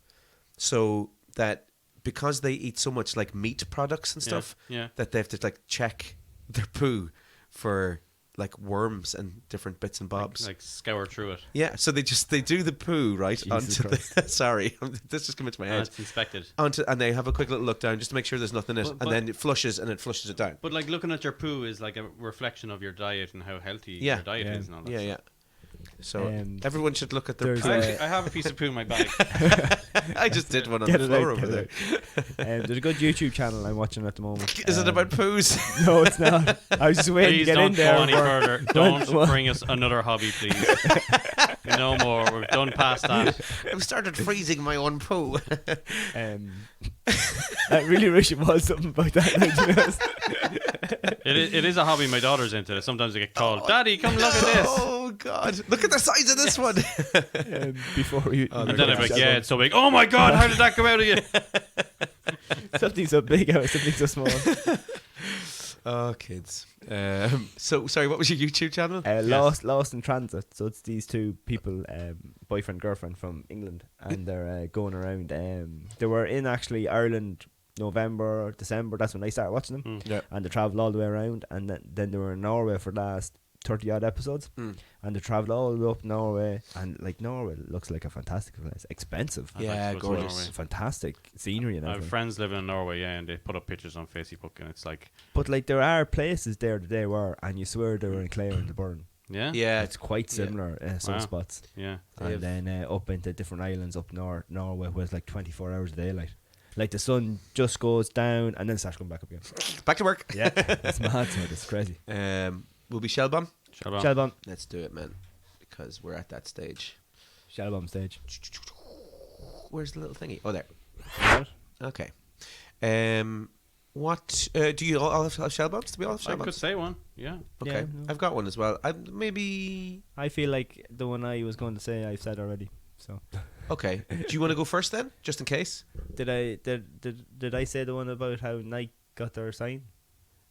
So that because they eat so much like meat products and stuff, Yeah. that they have to like check their poo for like worms and different bits and bobs. Like scour through it. Yeah, so they do the poo right Jesus onto the. Sorry, this just came into my And head. it's inspected. And they have a quick little look down just to make sure there's nothing in it, But- and then it flushes it down. But like looking at your poo is like a reflection of your diet and how healthy Yeah. your diet Yeah. is and all that. Yeah, yeah. So Um, everyone should look at their there's poo. Actually, I have a piece of poo in my bag. I just did one on Get the it floor out, over get there. it there's a good YouTube channel I'm watching at the moment. Is it about poos? No, it's not. I was just waiting Please to get in don't there. go any for- further. Don't What? bring us another hobby, please. No more. We've done past that. I've started freezing my own poo. I really wish it was something about that. Like, to be honest. It is a hobby my daughter's into. Sometimes I get called, Daddy, come look at this. Oh God! Look at the size of this one. Before you. Oh, And they're then I'm good. like, yeah, it's so big. Oh my God, how did that come out of you? Something so big out of something so small. Oh, kids. So, sorry, what was your YouTube channel? Lost in Transit. So it's these two people, boyfriend, girlfriend from England, and they're going around. They were in actually Ireland November or December. That's when I started watching them. Yeah. And they travelled all the way around. And then they were in Norway for the last 30 odd episodes. And they travelled all the way up Norway. And like Norway looks like a fantastic place. Expensive. I'd like Yeah, to go to gorgeous. Norway. Fantastic scenery and I have everything. friends living in Norway, yeah, and they put up pictures on Facebook, and it's like, But like there are places there that they were, and you swear they were in Clare and the Burn. yeah, Yeah. It's quite similar some Wow. spots. yeah. And then up into different islands up Norway with like 24 hours of daylight. Like the sun just goes down and then starts coming back up again. Back to work. Yeah, it's mad. So it's crazy. Will be Shellbomb. Shut up. Shellbomb, Let's do it, man. Because we're at that stage. Shellbomb stage. Where's the little thingy? Oh, there. Right? Okay. What do you all have Shellbombs? Do we all have I could Shellbombs? say one, yeah. Okay, Yeah, no. I've got one as well. Maybe. I feel like the one I was going to say I've said already. So Okay. Do you want to go first then, just in case? did I say the one about how Nike got their sign?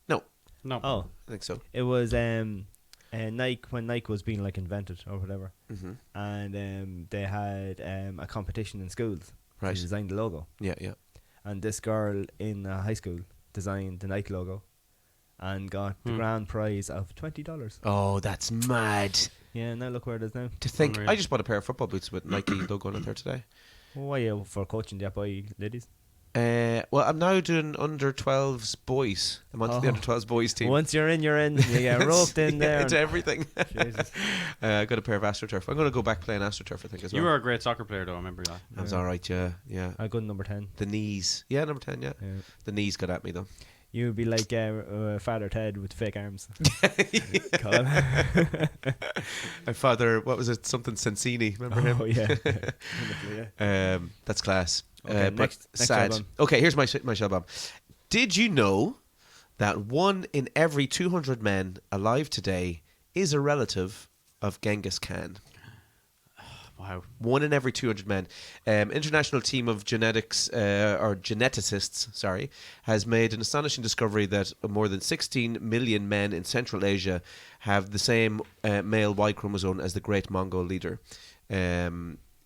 No, No. Oh, I think so. it was Nike when Nike was being like invented or whatever, Mm-hmm. and they had a competition in schools. Right. To design the logo. Yeah, yeah. And this girl in high school designed the Nike logo and got the grand prize of $20. Oh, that's mad. Yeah, now look where it is now. To think, Unreal. I just bought a pair of football boots with Nike logo on it there today. Why you for coaching the boy ladies? Well, I'm now doing under 12s boys. I'm onto the Oh. under 12s boys team. Once you're in, you're in. You get roped in there. Into everything. Jesus. I got a pair of AstroTurf. I'm going to go back playing AstroTurf, I think, as well. You were a great soccer player, though. I remember that. I was all right, yeah, yeah. I got number 10. The knees. Yeah, number 10, yeah. Yeah. The knees got at me, though. You would be like Father Ted with fake arms. Call him. My father, what was it? Something Sensini. Remember him? Oh, yeah. Wonderful, yeah. That's class. Okay, But next sad. Shellbomb. Okay, here's my shell bomb. Did you know that 1 in every 200 men alive today is a relative of Genghis Khan? Wow. 1 in every 200 men. International team of geneticists, has made an astonishing discovery that more than 16 million men in Central Asia have the same male Y chromosome as the great Mongol leader.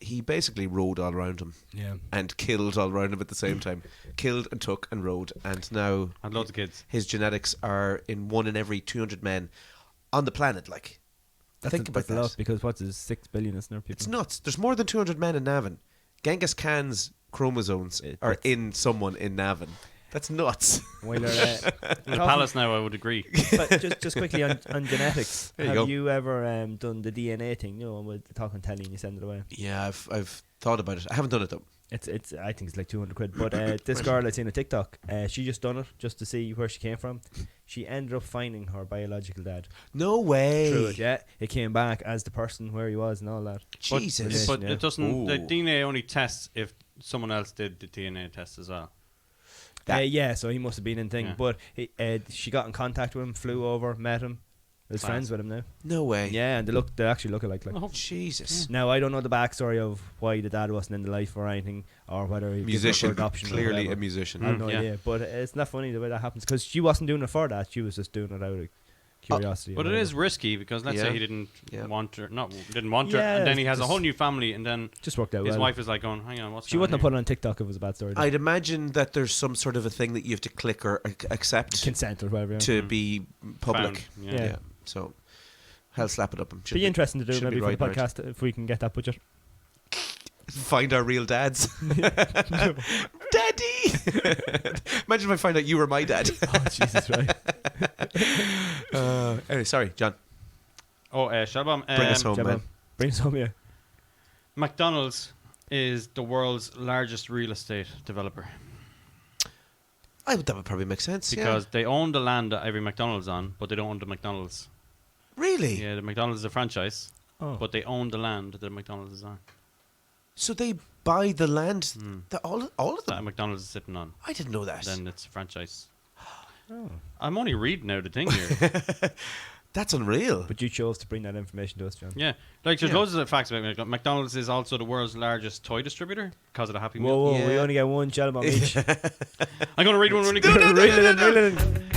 He basically rode all around him Yeah. and killed all around him at the same time. Killed and took and rode. And now Had loads of kids. his genetics are in 1 in every 200 men on the planet. Like, think about that's a that. lot because what's his 6 billion, isn't there, people? It's nuts. There's more than 200 men in Navan. Genghis Khan's chromosomes are in someone in Navan. That's nuts. While you're, In the palace now, I would agree. but just quickly on genetics. There you Have go. you ever done the DNA thing? You know, with the talk on telly and you send it away. Yeah, I've thought about it. I haven't done it though. It's I think it's like 200 quid. But this girl I seen on TikTok, she just done it just to see where she came from. She ended up finding her biological dad. No way. Through it, yeah. It came back as the person where he was and all that. Jesus. But Yeah. it doesn't. The Ooh. DNA only tests if someone else did the DNA test as well. Yeah, so he must have been in thing. Yeah. But she got in contact with him, flew over, met him. Is Class. friends with him now. No way. Yeah, and they actually look alike. Like. Oh, Jesus. Now I don't know the backstory of why the dad wasn't in the life or anything, or whether he Musician. for adoption. or Clearly whatever. a musician. I have no Yeah. idea, but it's not funny the way that happens because she wasn't doing it for that. She was just doing it out of curiosity. But or it is whatever. risky because let's Yeah. say he didn't Yeah. want her, didn't want her, Yeah, and then he has a just- whole new family, and then Just worked out his well. wife is like going, "Hang on, what's She going wouldn't on have put it on TikTok if it was a bad story. I'd imagine that there's some sort of a thing that you have to click or accept Consent or whatever. Yeah. to be public. Found, Yeah. Yeah. So, hell, slap it up. Should Be interesting to do should be maybe for the right now. podcast if we can get that budget. Find our real dads. Daddy! Imagine if I find out you were my dad. Oh Jesus, right? Anyway, sorry, John. Oh, Shabam. Bring us home, Jab man. on. Bring us home here. McDonald's is the world's largest real estate developer That would probably make sense. because they own the land that every McDonald's on, but they don't own the McDonald's. Really? Yeah, the McDonald's is a franchise, Oh. but they own the land that the McDonald's is on. So they buy the land, all of That them? McDonald's is sitting on. I didn't know that. Then it's a franchise. Oh. I'm only reading out the thing here. That's unreal. But you chose to bring that information to us, John. Yeah, like there's Yeah. loads of facts about McDonald's. McDonald's is also the world's largest toy distributor because of the Happy Meal. Whoa, we Yeah. only get one gel bomb each. I'm gonna read one really Reel quick. it in, reel it in.